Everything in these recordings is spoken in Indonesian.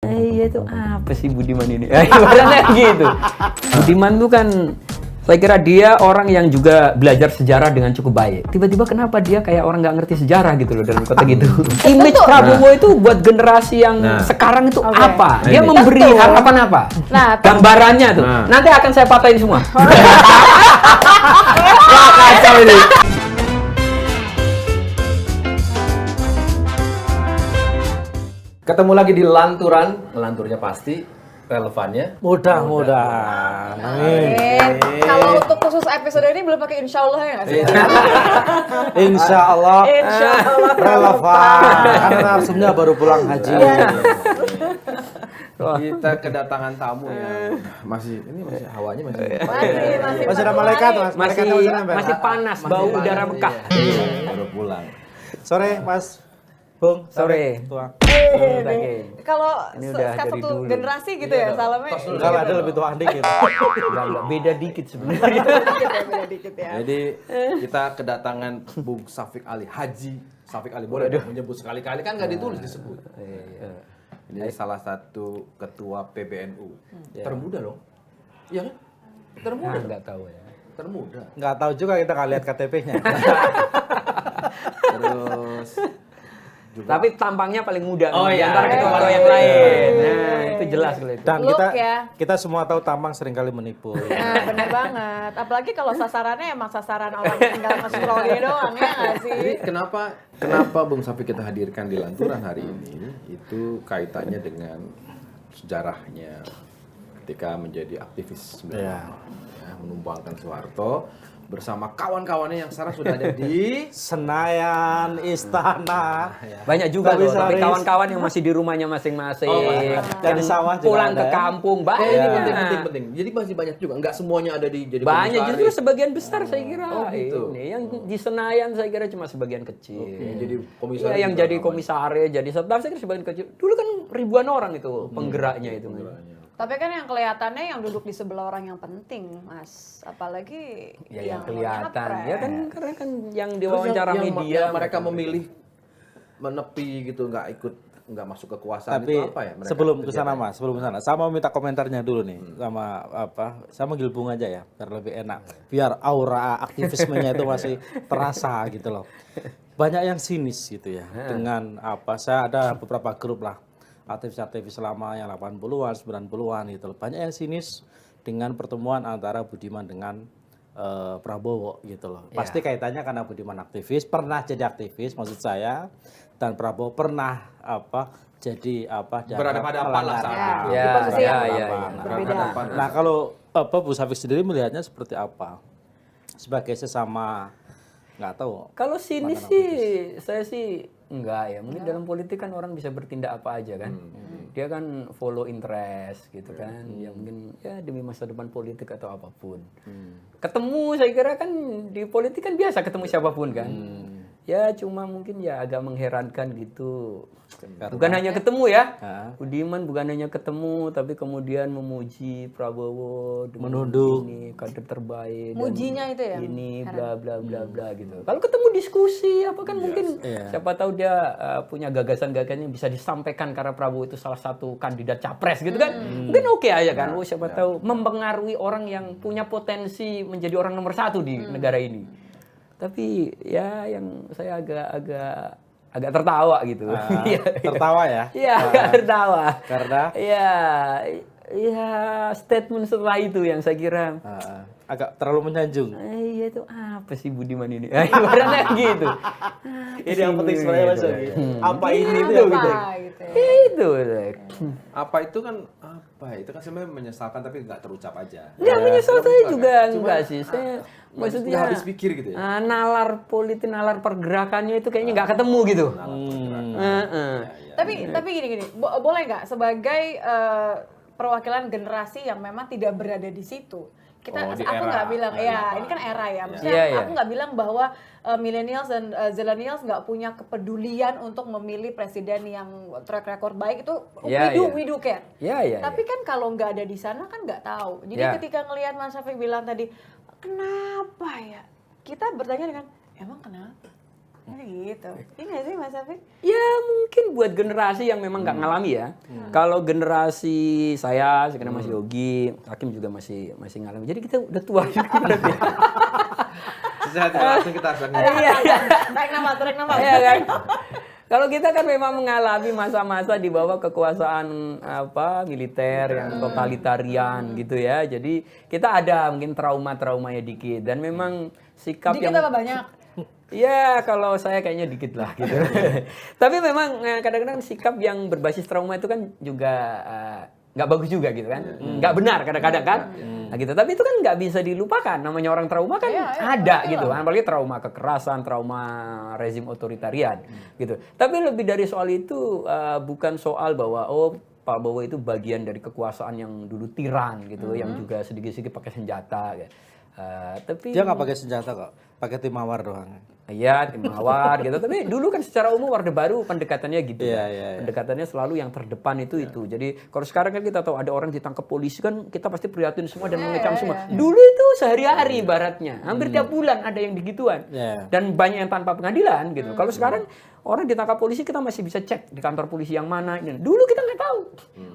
Iya itu apa sih Budiman ini? Ibaratnya gitu. Budiman tuh kan saya kira dia orang yang juga belajar sejarah dengan cukup baik. Tiba-tiba kenapa dia kayak orang nggak ngerti sejarah gitu loh dalam kota gitu. Image Prabowo itu buat generasi yang sekarang itu apa? Dia memberi harapan apa? Nah, Gambarannya tuh. Nanti akan saya patahin semua. Wah, kacau ini. Ketemu lagi di Lanturan, lanturnya pasti, relevannya. Mudah-mudahan. Kalau untuk khusus episode ini belum pakai insya Allah ya nggak sih? Insya Allah Insya Allah relevan. Karena narsumnya baru pulang haji. Kita kedatangan tamu yang masih hawanya Masih ada malaikat, Mas. Malaikatnya masih nempel. Masih panas, bau udara Mekah. baru pulang. Sore, Mas Bung. Sore. Tuang. Kalau Ini udah dari satu dulu. generasi gitu ya salamnya. Enggak lah, ada lebih tuaan dikit. Enggak, beda dikit sebenarnya. Beda dikit ya. Jadi kita kedatangan Bung Syafiq Ali, Haji Syafiq Ali. Boleh dong menyebut sekali-kali kan nggak ditulis disebut. Ini salah satu ketua PBNU. Termuda dong. Iya kan? Termuda. Enggak tahu ya. Termuda. Enggak tahu juga kita nggak lihat KTP-nya. Terus juga. Tapi tampangnya paling muda di iya. antara ketua-ketua yang lain. Nah, itu jelas kalau itu. Dan Look ya. kita semua tahu tampang seringkali menipu. Nah, bener banget. Apalagi kalau sasarannya emang sasaran orang yang tinggal nge-scroll ini doang, ya nggak sih? Jadi kenapa Bung Syafiq kita hadirkan di Lanturan hari ini itu kaitannya dengan sejarahnya ketika menjadi aktivis 95 ya, menumbangkan Soeharto bersama kawan-kawannya yang sekarang sudah ada di Senayan, Istana. Banyak juga loh, tapi Komisaris. kawan-kawan yang masih di rumahnya masing-masing. Yang di sawah juga pulang ada ke ya? kampung, banyak. ini penting. Jadi masih banyak juga, nggak semuanya ada di jadi Banyak komisaris. justru sebagian besar saya kira. Oh, gitu. Ini yang di Senayan saya kira cuma sebagian kecil. Jadi komisaris. Iya, yang juga jadi namanya. komisaris, jadi staff saya kira sebagian kecil. Dulu kan ribuan orang itu penggeraknya itu. Tapi kan yang kelihatannya yang duduk di sebelah orang yang penting, Mas. Apalagi Ya yang kelihatan. nyapres. Ya kan karena kan yang Terus diwawancara yang media mereka memilih menepi gitu, nggak masuk kekuasaan Tapi itu apa ya? Mereka sebelum ke sana kegiatannya? Mas, sebelum ke sana, saya mau minta komentarnya dulu nih sama saya manggil Bung aja ya, biar lebih enak. Biar aura aktivismenya itu masih terasa gitu loh. Banyak yang sinis gitu ya dengan saya ada beberapa grup lah aktivis-aktivis lama yang 80-an, 90-an gitu loh. Banyak yang sinis dengan pertemuan antara Budiman dengan Prabowo gitu loh. Pasti kaitannya karena Budiman aktivis, pernah jadi aktivis maksud saya, dan Prabowo pernah jadi Berada pada apa lah saat itu. Di posisi yang berbeda. berbeda. Nah, kalau Bu Syafiq sendiri melihatnya seperti apa? Sebagai sesama nggak tahu. Kalau sini sih, saya sih enggak ya. Mungkin dalam politik kan orang bisa bertindak apa aja kan. Dia kan follow interest gitu kan. Ya mungkin ya demi masa depan politik atau apapun. Ketemu saya kira kan di politik kan biasa ketemu siapapun kan. Ya cuma mungkin ya agak mengherankan gitu. Bukan hanya ketemu ya. Budiman bukan hanya ketemu tapi kemudian memuji Prabowo dengan Menunduk. ini kader terbaik. dan Mujinya itu ya? ini bla bla bla bla gitu. Kalau ketemu diskusi apa kan mungkin siapa tahu dia punya gagasan-gagasan yang bisa disampaikan karena Prabowo itu salah satu kandidat capres gitu kan. Mungkin oke aja kan. Oh siapa tahu mempengaruhi orang yang punya potensi menjadi orang nomor satu di negara ini. Tapi ya yang saya agak tertawa gitu. Tertawa ya? Iya, agak tertawa. Karena Iya, statement setelah itu yang saya kira agak terlalu menyanjung. iya itu apa sih Budiman ini? Ibaratnya gitu. Ini yang penting sebenarnya Mas Yogi. Apa ini tuh Apa gitu? gitu ya. Itu. Apa itu kan itu kan sebenarnya menyesalkan tapi nggak terucap aja. Enggak menyesal saya juga enggak sih. Saya Nggak maksudnya habis pikir gitu ya. nalar politik, nalar pergerakannya itu kayaknya nggak ketemu gitu. Tapi gini, boleh nggak sebagai perwakilan generasi yang memang tidak berada di situ? Aku nggak bilang, ya ini kan era ya. Maksudnya aku nggak bilang bahwa millennials dan zillennials nggak punya kepedulian untuk memilih presiden yang track record baik itu. We do care. Tapi kan kalau nggak ada di sana kan nggak tahu. Jadi ketika ngelihat Mas Syafiq bilang tadi, kenapa ya? Kita bertanya dengan, emang kenapa? Gitu. Ini nggak sih Mas Safik? Ya mungkin buat generasi yang memang nggak ngalami ya. Kalau generasi saya kira Mas Yogi, Hakim juga masih ngalami. Jadi kita udah tua juga berarti. Sehat langsung kita Iya. Tarik nama. Iya kan? Kalau kita kan memang mengalami masa-masa di bawah kekuasaan militer yang totalitarian gitu ya. Jadi kita ada mungkin traumanya dikit dan memang sikap dikit yang apa banyak? Ya kalau saya kayaknya dikit lah gitu. Tapi memang kadang-kadang sikap yang berbasis trauma itu kan juga nggak bagus juga gitu kan. Nggak benar kadang-kadang kan. Nah, gitu. Tapi itu kan nggak bisa dilupakan. Namanya orang trauma kan ada gitu kan. Apalagi trauma kekerasan, trauma rezim otoritarian gitu. Tapi lebih dari soal itu bukan soal bahwa Pak Bowo itu bagian dari kekuasaan yang dulu tiran gitu, yang juga sedikit-sedikit pakai senjata. Gitu. Tapi Dia nggak pakai senjata kok, pakai tim mawar doang. Iya, tim mawar gitu. Tapi dulu kan secara umum Orde Baru pendekatannya gitu. Iya. Pendekatannya selalu yang terdepan itu. Jadi kalau sekarang kan kita tahu ada orang ditangkap polisi kan kita pasti prihatin semua dan mengecam semua. Dulu itu sehari-hari ibaratnya. Hampir tiap bulan ada yang digituan. Dan banyak yang tanpa pengadilan gitu. Kalau sekarang orang ditangkap polisi kita masih bisa cek di kantor polisi yang mana. Dulu kita nggak tahu.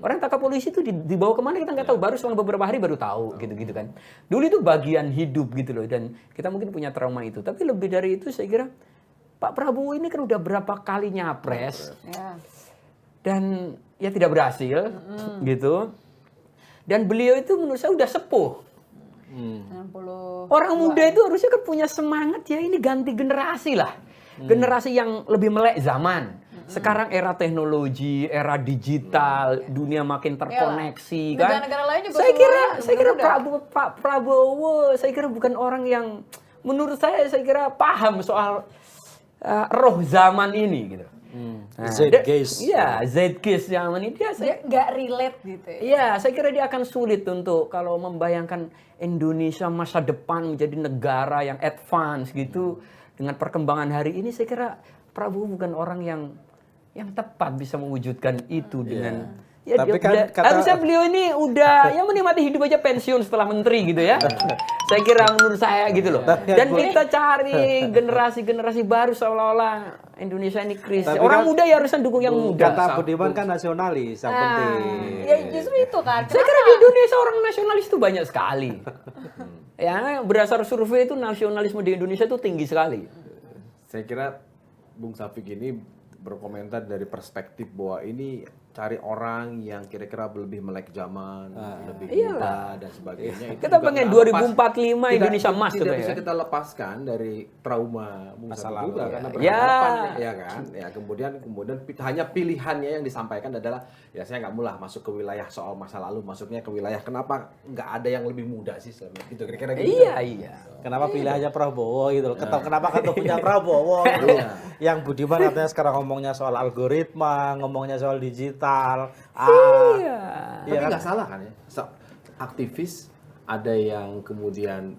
Orang tangkap polisi itu dibawa kemana kita nggak tahu. Baru selang beberapa hari baru tahu gitu-gitu kan. Dulu itu bagian hidup gitu loh. Dan kita mungkin punya trauma itu. Tapi lebih dari itu saya kira Pak Prabowo ini kan udah berapa kali nyapres. Dan ya tidak berhasil gitu. Dan beliau itu menurut saya udah sepuh. 60. Orang muda itu harusnya kan punya semangat ya ini ganti generasi lah. Generasi yang lebih melek zaman. Sekarang era teknologi, era digital, dunia makin terkoneksi kan. Negara-negara lain juga saya kira Pak Prabowo saya kira bukan orang yang menurut saya kira paham soal roh zaman ini gitu. Zeitgeist. Iya, zeitgeist zaman ini dia nggak relate gitu ya. Iya, saya kira dia akan sulit untuk kalau membayangkan Indonesia masa depan menjadi negara yang advance gitu dengan perkembangan hari ini. Saya kira Prabowo bukan orang yang tepat bisa mewujudkan itu dengan ya Tapi dia, harusnya beliau ini udah ya menikmati hidup aja pensiun setelah menteri gitu ya. Saya kira menurut saya gitu loh. Dan kita cari generasi baru seolah-olah Indonesia ini krisis. Orang muda ya harusnya dukung yang muda. Kata Budiman kan nasionalis, yang penting. Ya justru itu kan. Saya kira di Indonesia orang nasionalis itu banyak sekali. Ya, berdasar survei itu nasionalisme di Indonesia itu tinggi sekali. Saya kira Bung Safik ini berkomentar dari perspektif bahwa ini cari orang yang kira-kira lebih melek zaman, lebih muda dan sebagainya. Itu Kita juga pengen nggak 2045 Indonesia emas tidak tuh bisa ya. kita lepaskan dari trauma masa lalu juga karena Ya. berhadapan ya kan. Ya kemudian hanya pilihannya yang disampaikan adalah ya saya nggak mulah masuk ke wilayah soal masa lalu, masuknya ke wilayah kenapa nggak ada yang lebih muda sih selama gitu kira-kira gitu. Iya. Kenapa pilih aja Prabowo gitu loh. Kenapa kata punya Prabowo gitu. Yang Budiman katanya sekarang ngomongnya soal algoritma, ngomongnya soal digital. Tapi nggak salah kan ya. Aktivis ada yang kemudian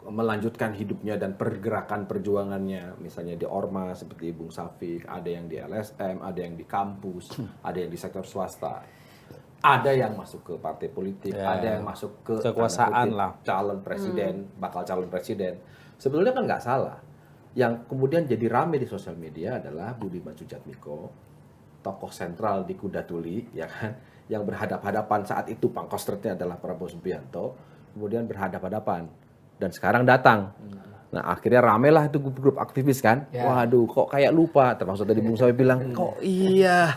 melanjutkan hidupnya dan pergerakan perjuangannya misalnya di Ormas seperti Bung Safik, ada yang di LSM, ada yang di kampus, ada yang di sektor swasta. Ada yang masuk ke partai politik, ada yang masuk ke kekuasaan lah, calon presiden, bakal calon presiden. Sebetulnya kan nggak salah. Yang kemudian jadi rame di sosial media adalah Budiman Sujatmiko, tokoh sentral di Kuda Tuli, ya kan, yang berhadap-hadapan saat itu pangkostratnya adalah Prabowo Subianto, kemudian berhadap-hadapan dan sekarang datang. Nah akhirnya ramelah itu grup aktivis kan, waduh kok kayak lupa, termasuk tadi Bung Sawi bilang kok iya,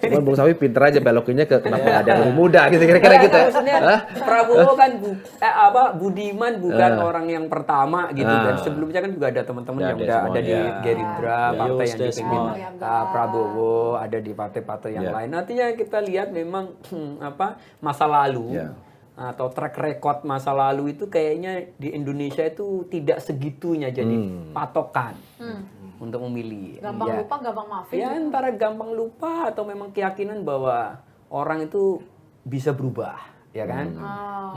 cuman Bung Sawi pinter aja belokinnya ke kenapa ada yang lebih muda gitu kira-kira gitu. Maksudnya Prabowo kan Budiman bukan orang yang pertama gitu dan sebelumnya kan juga ada teman-teman yang udah ada di Gerindra, partai yang dipimpin Prabowo, ada di partai-partai yang lain. Nantinya kita lihat memang masa lalu. Atau track record masa lalu itu kayaknya di Indonesia itu tidak segitunya jadi patokan untuk memilih. Gampang lupa, gampang maafin. Ya antara gampang lupa atau memang keyakinan bahwa orang itu bisa berubah, ya kan?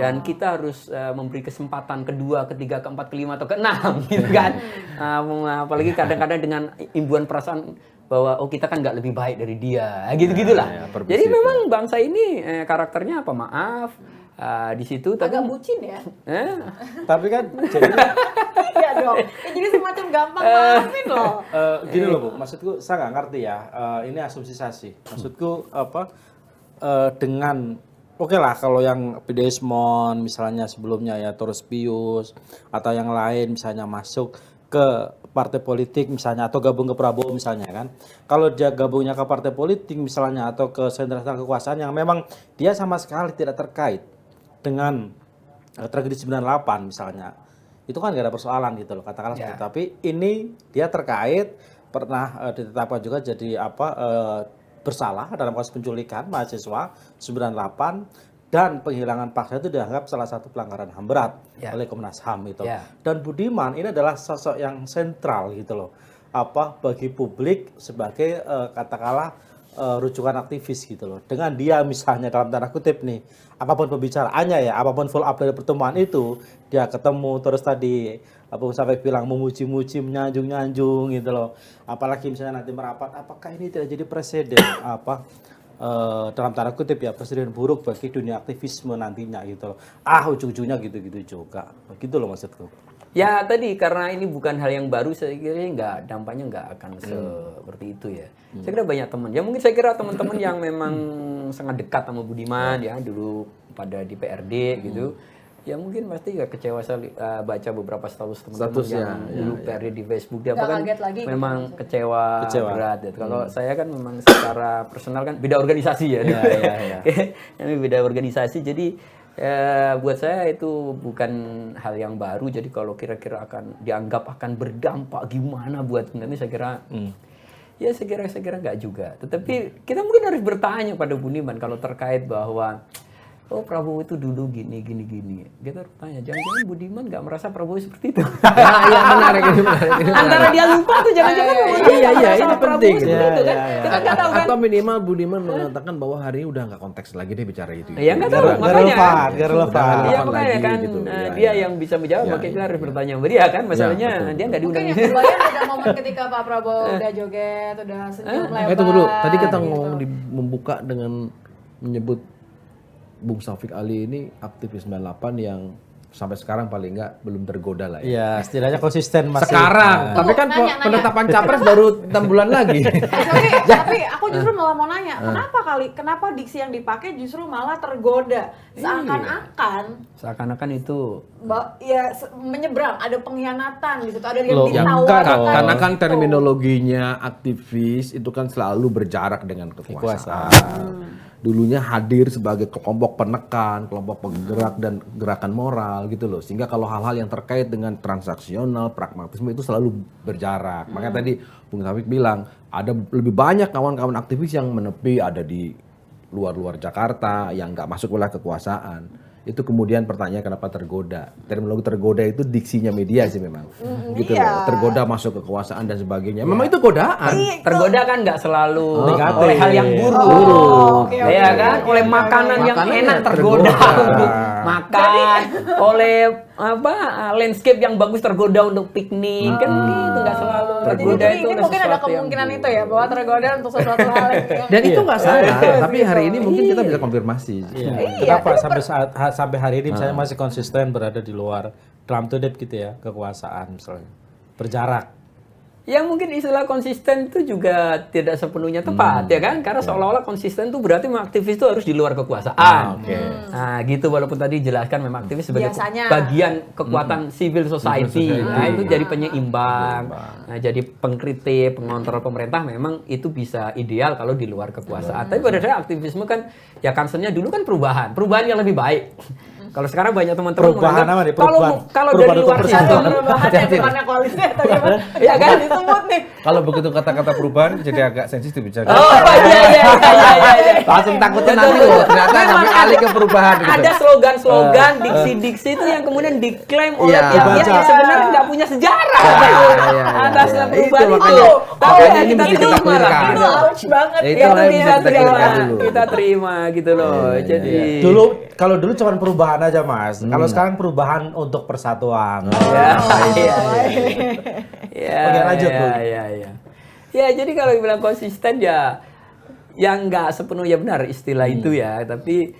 Dan kita harus memberi kesempatan kedua, ketiga, keempat, kelima atau keenam, gitu kan? Apalagi kadang-kadang dengan imbuhan perasaan bahwa kita kan nggak lebih baik dari dia, gitu-gitulah. Jadi memang bangsa ini karakternya apa? Maaf. di situ agak bucin ya. Tapi kan jadi Iya dong. Jadi semacam gampang maafin loh. Gini loh Bu, maksudku saya nggak ngerti ya. Ini asumsi saya sih. Maksudku apa? Dengan oke lah kalau yang Desmond misalnya sebelumnya ya Torus Pius atau yang lain misalnya masuk ke partai politik misalnya atau gabung ke Prabowo misalnya kan. Kalau dia gabungnya ke partai politik misalnya atau ke sentra kekuasaan yang memang dia sama sekali tidak terkait dengan tragedi 98 misalnya. Itu kan gak ada persoalan gitu loh katakanlah seperti itu. Tapi ini dia terkait pernah ditetapkan juga jadi bersalah dalam kasus penculikan mahasiswa 98 dan penghilangan paksa itu dianggap salah satu pelanggaran HAM berat oleh Komnas HAM itu. Dan Budiman ini adalah sosok yang sentral gitu loh. Bagi publik sebagai katakanlah rujukan aktivis gitu loh. Dengan dia misalnya dalam tanda kutip nih, apapun pembicaraannya ya, apapun follow up dari pertemuan itu, dia ketemu terus tadi sampai bilang memuji-muji, menyanjung-nyanjung gitu loh. Apalagi misalnya nanti merapat, apakah ini tidak jadi presiden dalam tanda kutip ya presiden buruk bagi dunia aktivisme nantinya gitu loh. Ujung-ujungnya gitu-gitu juga. Begitu loh maksudku. Ya tadi karena ini bukan hal yang baru saya kira dampaknya nggak akan seperti itu ya. Saya kira banyak teman. Ya mungkin saya kira teman-teman yang memang sangat dekat sama Budiman ya dulu pada di PRD gitu. Ya mungkin pasti gak kecewa saya baca beberapa status teman-teman yang dulu PRD di Facebook dia kan memang kecewa berat ya. Kalau saya kan memang secara personal kan beda organisasi ya. Ini beda organisasi jadi buat saya itu bukan hal yang baru. Jadi kalau kira-kira akan dianggap akan berdampak gimana buat nanti saya kira ya saya kira nggak juga. Tetapi kita mungkin harus bertanya pada Budiman kalau terkait bahwa Prabowo itu dulu gini. Kita harus tanya, jangan-jangan Budiman nggak merasa Prabowo seperti itu. Iya menarik ini. Antara dia lupa tuh jangan-jangan ini penting. Kita nggak tahu kan. Atau minimal Budiman mengatakan bahwa hari ini udah nggak konteks lagi deh bicara itu. Ya nggak tahu, makanya nggak relevan. Iya makanya kan dia yang bisa menjawab, makanya kita harus bertanya sama dia kan. Masalahnya dia nggak diundang. Mungkin yang kebayang ada momen ketika Pak Prabowo udah joget, udah senyum lebar. Itu dulu. Tadi kita ngomong membuka dengan menyebut Bung Taufik Ali ini aktivis 98 yang sampai sekarang paling enggak belum tergoda lah ya. Iya, setidaknya konsisten masih. Sekarang, tapi kan penetapan capres baru 6 bulan lagi. Tapi aku justru malah mau nanya, kenapa diksi yang dipakai justru malah tergoda? Seakan-akan itu ya menyeberang, ada pengkhianatan di situ, ada yang ditawarkan. Karena kan terminologinya aktivis itu kan selalu berjarak dengan kekuasaan. Dulunya hadir sebagai kelompok penekan, kelompok penggerak dan gerakan moral gitu loh. Sehingga kalau hal-hal yang terkait dengan transaksional, pragmatisme itu selalu berjarak. Makanya tadi Bung Taufik bilang ada lebih banyak kawan-kawan aktivis yang menepi, ada di luar-luar Jakarta yang nggak masuk wilayah kekuasaan. Itu kemudian pertanyaan kenapa tergoda. Terminologi tergoda itu diksinya media sih memang. Gitu loh. Tergoda masuk kekuasaan dan sebagainya. Memang itu godaan. Tergoda kan nggak selalu oleh hal yang buruk. Ya kan? Oleh makanan yang enak tergoda untuk makan. Oleh landscape yang bagus tergoda untuk piknik. Kan gitu nggak selalu. Tergoda itu mungkin ada kemungkinan itu ya bahwa tergoda untuk sesuatu hal yang dan itu nggak salah. Tapi hari ini mungkin kita bisa konfirmasi. Kenapa sampai hari ini misalnya masih konsisten berada di luar dalam tanda gitu ya kekuasaan misalnya berjarak. Ya mungkin istilah konsisten itu juga tidak sepenuhnya tepat ya kan, karena seolah-olah konsisten itu berarti memang aktivis itu harus di luar kekuasaan. Nah gitu, walaupun tadi jelaskan memang aktivis sebagai bagian kekuatan civil society. Nah itu jadi penyeimbang, nah jadi pengkritik, pengontrol pemerintah memang itu bisa ideal kalau di luar kekuasaan. Tapi pada dasarnya aktivisme kan ya concernnya dulu kan perubahan yang lebih baik. Kalau sekarang banyak teman-teman kalau dari luar perubahan ya bukannya koalisi atau gimana? Ya kan disebut nih. Kalau begitu kata-kata perubahan jadi agak sensitif bicara. Iya. Langsung takutnya nanti loh ternyata sampai alih ke perubahan gitu. Ada slogan-slogan, diksi-diksi itu yang kemudian diklaim oleh pihak yang sebenarnya nggak punya sejarah atas perubahan itu. Tapi ya kita tidak marah. Itu ouch banget. Kita terima gitu loh. Jadi kalau dulu cuma perubahan aja Mas. Kalau sekarang perubahan untuk persatuan. Oke lanjut Bu. Ya jadi kalau bilang konsisten ya yang nggak sepenuhnya benar istilah itu ya, tapi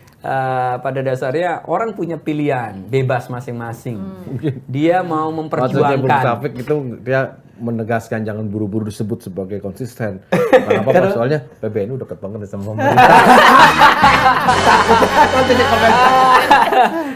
pada dasarnya orang punya pilihan bebas masing-masing. Dia mau Maksudnya Bung memperjuangkan. Safik itu dia menegaskan jangan buru-buru disebut sebagai konsisten. Kenapa? Pak? Soalnya PBNU dekat banget sama pemerintah.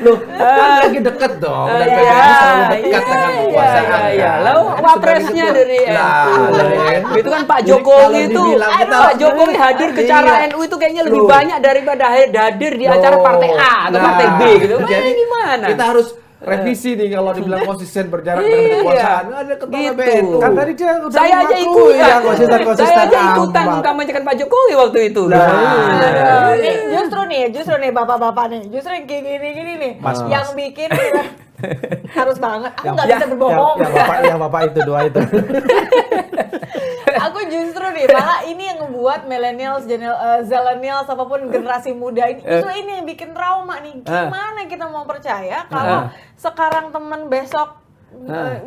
Loh, kan lagi deket dong. Dan PBNU selalu dekat dengan kekuasaan. Iya. kan? Lalu Jadi wapresnya sebagai dari itu- NU. Itu kan Pak Jadi Jokowi kalau itu. dibilang kita- Pak Jokowi hadir ke cara Iya. NU itu kayaknya lebih Loh. banyak daripada hadir di acara Loh. partai A atau Nah, partai B gitu. Jadi Gimana? kita harus revisi nih kalau dibilang konsisten berjarak dengan Iya. kekuasaan. Ada ketua Gitu. PBNU. Kan tadi dia udah Saya aja mengakui ikutan. yang konsisten-konsisten Saya aja ikutan amat. mengkampanyekan Pak Jokowi waktu itu. Nih, justru nih bapak-bapak nih, justru yang kayak gini nih, yang bikin kita harus banget. Aku nggak bisa berbohong. Yang bapak itu dua itu. Aku justru nih malah ini yang ngebuat millennials, zillennials apapun generasi muda ini, justru ini yang bikin trauma nih. Gimana kita mau percaya kalau sekarang temen besok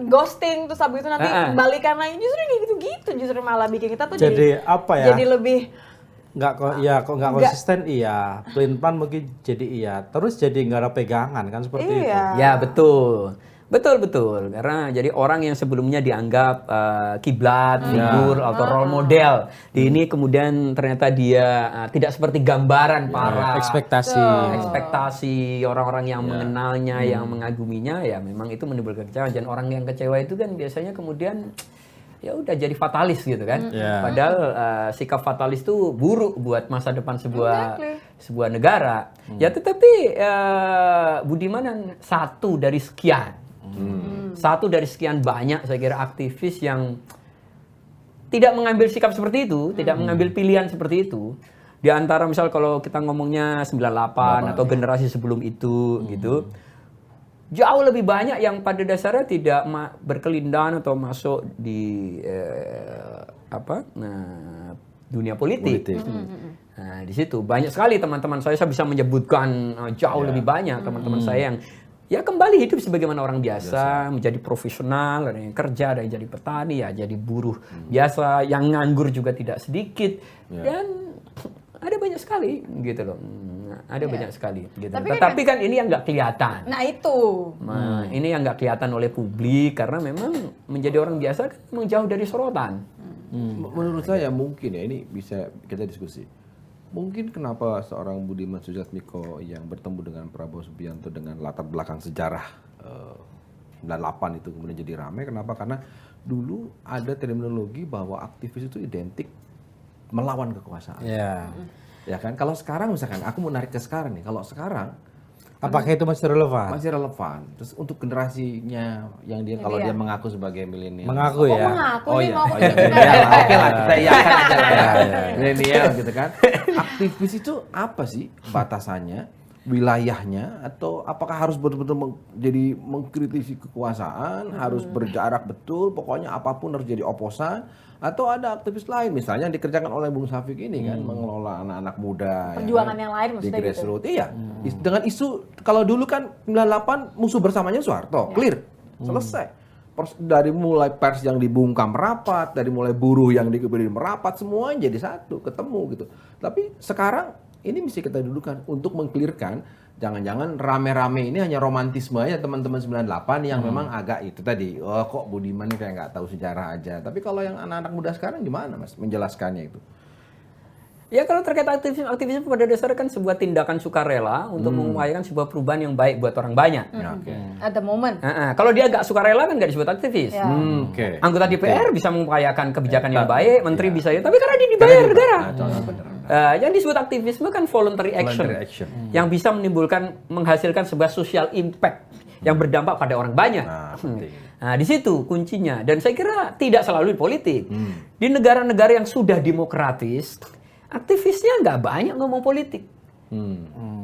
ghosting terus habis itu nanti balikan lagi, justru kayak gitu-gitu justru malah bikin kita tuh Jadi apa ya? jadi lebih Kok nggak konsisten iya, plain plan mungkin jadi iya, terus jadi nggak ada pegangan kan seperti itu. Ya betul. Betul. Karena jadi orang yang sebelumnya dianggap kiblat, figur atau role model, di ini kemudian ternyata dia tidak seperti gambaran para ekspektasi orang-orang yang mengenalnya, yang mengaguminya, ya memang itu menimbulkan kecewaan. Dan orang yang kecewa itu kan biasanya kemudian ya udah jadi fatalis gitu kan. Padahal sikap fatalis itu buruk buat masa depan sebuah negara. Ya tetapi Budiman satu dari sekian. Satu dari sekian banyak saya kira aktivis yang tidak mengambil sikap seperti itu, tidak mengambil pilihan seperti itu. Di antara misal kalau kita ngomongnya 98 atau generasi sebelum itu gitu. Jauh lebih banyak yang pada dasarnya tidak berkelindahan atau masuk di dunia politik. Nah, di situ banyak sekali teman-teman saya bisa menyebutkan jauh lebih banyak teman-teman saya yang ya kembali hidup sebagaimana orang biasa, menjadi profesional, ada yang kerja, ada yang jadi petani, ya jadi buruh biasa, yang nganggur juga tidak sedikit, dan ada banyak sekali gitu loh. Ada banyak sekali gitu. Tetapi kan ini yang nggak kelihatan. Nah itu. Nah, ini yang nggak kelihatan oleh publik karena memang menjadi orang biasa kan memang jauh dari sorotan. Menurut saya mungkin ya, ini bisa kita diskusi. Mungkin kenapa seorang Budiman Sujatmiko yang bertemu dengan Prabowo Subianto dengan latar belakang sejarah 98 itu kemudian jadi ramai. Kenapa? Karena dulu ada terminologi bahwa aktivis itu identik melawan kekuasaan. Ya kan? Kalau sekarang misalkan aku mau narik ke sekarang nih. Kalau sekarang apakah itu masih relevan? masih relevan. Terus untuk generasinya yang dia kalau dia mengaku sebagai milenial. Mengaku ya. Mengaku Oh nih iya, mau oke lah kita iyakan aja lah ya. Milenial gitu kan. Aktivis itu apa sih batasannya, wilayahnya, atau apakah harus betul-betul jadi mengkritisi kekuasaan, harus berjarak betul, pokoknya apapun harus jadi oposan, atau ada aktivis lain misalnya yang dikerjakan oleh Bung Safik ini kan, mengelola anak-anak muda. Perjuangan ya kan? yang lain Di maksudnya gitu. grassroots. Iya. Dengan isu kalau dulu kan 98 musuh bersamanya Soeharto, clear. Selesai. Dari mulai pers yang dibungkam merapat, dari mulai buruh yang dikebiri merapat, semuanya jadi satu, ketemu gitu. Tapi sekarang ini mesti kita dudukan untuk mengklirkan, jangan-jangan rame-rame ini hanya romantisme aja teman-teman 98 yang memang agak itu tadi, oh kok Budiman ini kayak nggak tahu sejarah aja. Tapi kalau yang anak-anak muda sekarang gimana Mas menjelaskannya itu? Ya kalau terkait aktivisme pada dasarnya kan sebuah tindakan sukarela untuk mengupayakan sebuah perubahan yang baik buat orang banyak. At the moment. Kalau dia nggak sukarela kan nggak disebut aktivis. Oke. Anggota DPR bisa mengupayakan kebijakan yang baik, menteri bisa ya, tapi karena dia dibayar negara. Yang disebut aktivisme kan voluntary action, yang bisa menghasilkan sebuah social impact yang berdampak pada orang banyak. Nah, di situ kuncinya. Dan saya kira tidak selalu di politik. Di negara-negara yang sudah demokratis, aktivisnya nggak banyak ngomong politik.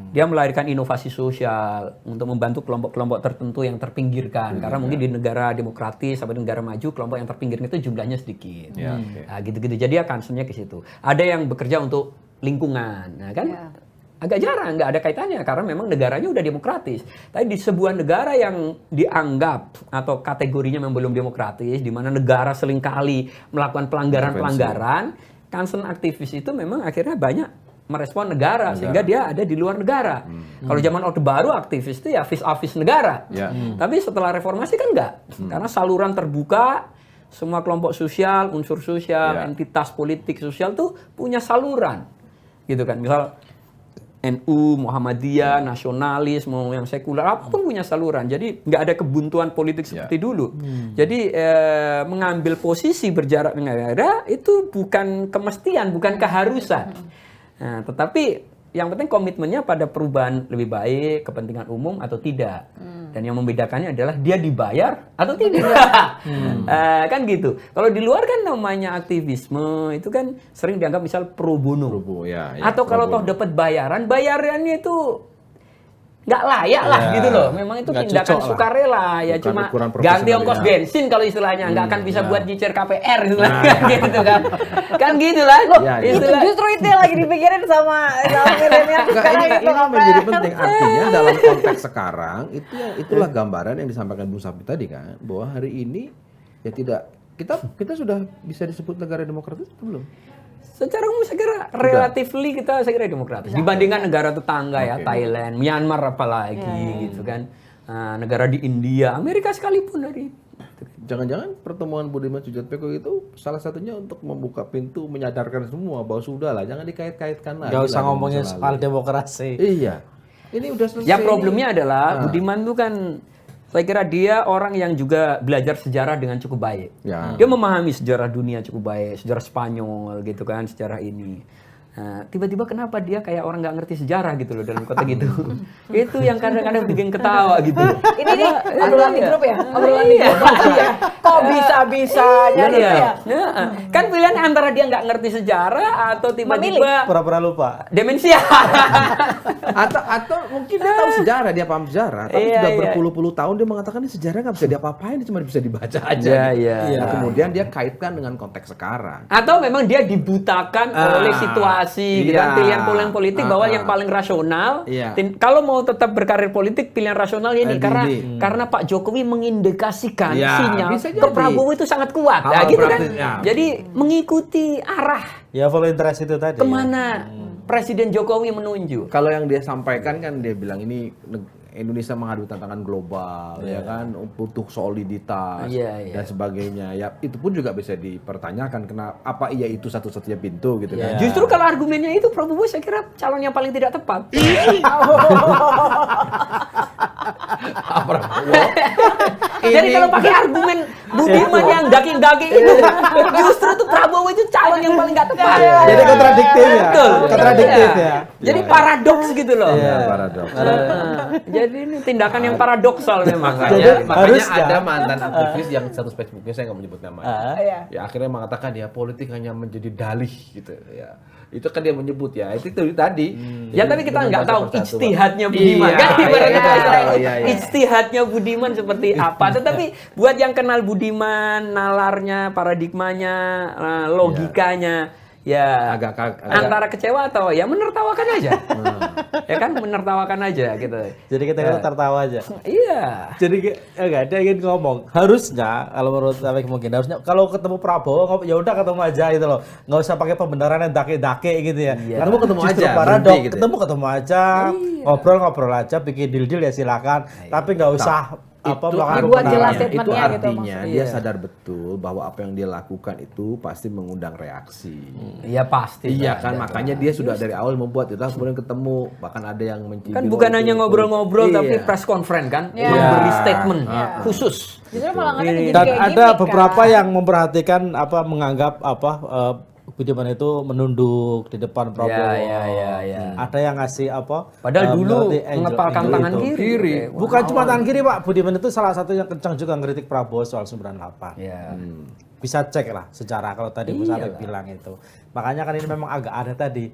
Dia melahirkan inovasi sosial untuk membantu kelompok-kelompok tertentu yang terpinggirkan. Karena mungkin di negara demokratis atau di negara maju, kelompok yang terpinggirkan itu jumlahnya sedikit. Nah, gitu-gitu. Jadi akan sebenarnya ke situ. Ada yang bekerja untuk lingkungan, nah, kan? Agak jarang, nggak ada kaitannya karena memang negaranya udah demokratis. Tapi di sebuah negara yang dianggap atau kategorinya memang belum demokratis, di mana negara seringkali melakukan pelanggaran-pelanggaran, concern aktivis itu memang akhirnya banyak merespon negara sehingga dia ada di luar negara. Kalau zaman Orde Baru aktivis itu ya vis-a-vis negara. Tapi setelah reformasi kan enggak. Karena saluran terbuka, semua kelompok sosial, unsur sosial, entitas politik sosial tuh punya saluran. Gitu kan. Misal NU, Muhammadiyah, nasionalis, mau yang sekuler, apapun punya saluran. Jadi nggak ada kebuntuan politik seperti dulu. Jadi mengambil posisi berjarak dengan negara itu bukan kemestian, bukan keharusan. Nah, tetapi yang penting komitmennya pada perubahan lebih baik, kepentingan umum atau tidak. Dan yang membedakannya adalah dia dibayar atau tidak. Kan gitu. Kalau di luar kan namanya aktivisme itu kan sering dianggap misal pro bono. Atau kalau toh dapat bayarannya itu nggak layak lah gitu loh. Memang itu tindakan sukarela ya, cuma ganti ongkos bensin kalau istilahnya, nggak akan bisa buat nyicir KPR istilahnya gitu kan. Kan gitu lah. Justru itu yang lagi dipikirin sama milenial sekarang itu ini menjadi penting. Artinya dalam konteks sekarang itulah gambaran yang disampaikan Bung Safi tadi kan, bahwa hari ini ya tidak kita sudah bisa disebut negara demokratis atau belum? Secara umum saya kira relatively kita demokratis dibandingkan negara tetangga ya, Thailand, Myanmar apalagi gitu kan, negara di India, Amerika sekalipun dari. Jangan-jangan pertemuan Budiman Sujatmiko itu salah satunya untuk membuka pintu, menyadarkan semua bahwa sudah lah, jangan dikait-kaitkan lagi. Gak usah ngomongin soal demokrasi. Iya, ini udah selesai. Ya problemnya adalah Budiman itu kan, saya kira dia orang yang juga belajar sejarah dengan cukup baik. Dia memahami sejarah dunia cukup baik, sejarah Spanyol gitu kan, sejarah ini. Nah, tiba-tiba kenapa dia kayak orang nggak ngerti sejarah gitu loh dalam konteks itu. Itu yang kadang-kadang bikin ketawa gitu. Ini nih obrolan di grup ya? Obrolan di grup. Kok bisa-bisanya gitu ya? Kan pilihan antara dia nggak ngerti sejarah atau tiba-tiba pura-pura lupa. Demensia. atau mungkin dia tahu sejarah, dia paham sejarah, tapi sudah berpuluh-puluh tahun dia mengatakan ini sejarah nggak bisa diapa-apain, cuma bisa dibaca aja. Nah, kemudian dia kaitkan dengan konteks sekarang. Atau memang dia dibutakan oleh situasi, gitu kan, pilihan politik bahwa yang paling rasional. Kalau mau tetap berkarir politik, pilihan rasional ini karena Pak Jokowi mengindikasikan sinyal ke Prabowo itu sangat kuat, gitu kan. Jadi mengikuti arah. Ya follow interest itu tadi. Kemana Presiden Jokowi menunjuk? Kalau yang dia sampaikan kan dia bilang ini Indonesia menghadapi tantangan global, ya kan, butuh soliditas dan sebagainya. Ya itu pun juga bisa dipertanyakan kenapa apa iya itu satu-satunya pintu gitu kan. Justru kalau argumennya itu Prabowo saya kira calon yang paling tidak tepat. Jadi kalau pakai argumen Budiman yang daging-daging itu, justru tuh Prabowo itu calon yang paling nggak tepat. Jadi kontradiktif ya. Betul. Kontradiktif ya. Jadi paradoks gitu loh. Paradoks. Jadi ini tindakan yang paradoksal memang. Makanya ada mantan aktivis yang status Facebooknya saya nggak menyebut namanya. Ya akhirnya mengatakan ya politik hanya menjadi dalih gitu ya. Itu kan dia menyebut ya. Itu tadi. Ya tapi kita nggak tahu ijtihadnya Budiman kan. Ijtihadnya Budiman seperti apa. Tetapi buat yang kenal Budiman, nalarnya, paradigmanya, logikanya, ya agak antara kecewa atau ya menertawakan aja. Ya kan menertawakan aja gitu. Jadi kita tertawa aja. Iya. Jadi enggak dia ingin ngomong, harusnya kalau menurut saya mungkin harusnya kalau ketemu Prabowo ya udah ketemu aja gitu loh. Enggak usah pakai pembenaran yang dake-dake gitu ya. Karena ketemu aja. Paradok, gitu. Ketemu aja. Ngobrol-ngobrol aja, bikin deal-deal ya silakan. Tapi enggak usah dibuat jelas statementnya itu gitu. Artinya dia sadar betul bahwa apa yang dia lakukan itu pasti mengundang reaksi. Iya pasti. Iya kan, makanya dia sudah dari awal membuat itu, kemudian ketemu, bahkan ada yang mencibir. Kan bukan hanya ngobrol-ngobrol tapi press conference kan, memberi statement khusus. Justru malah jadi dan kayak ada beberapa yang memperhatikan menganggap Budiman itu menunduk di depan Prabowo. Ada yang ngasih padahal dulu mengepalkan tangan kiri. Bukan cuma tangan kiri Pak, Budiman itu salah satu yang kencang juga ngeritik Prabowo soal 98. Bisa cek lah sejarah kalau tadi Mas Arif bilang itu. Makanya kan ini memang agak aneh tadi.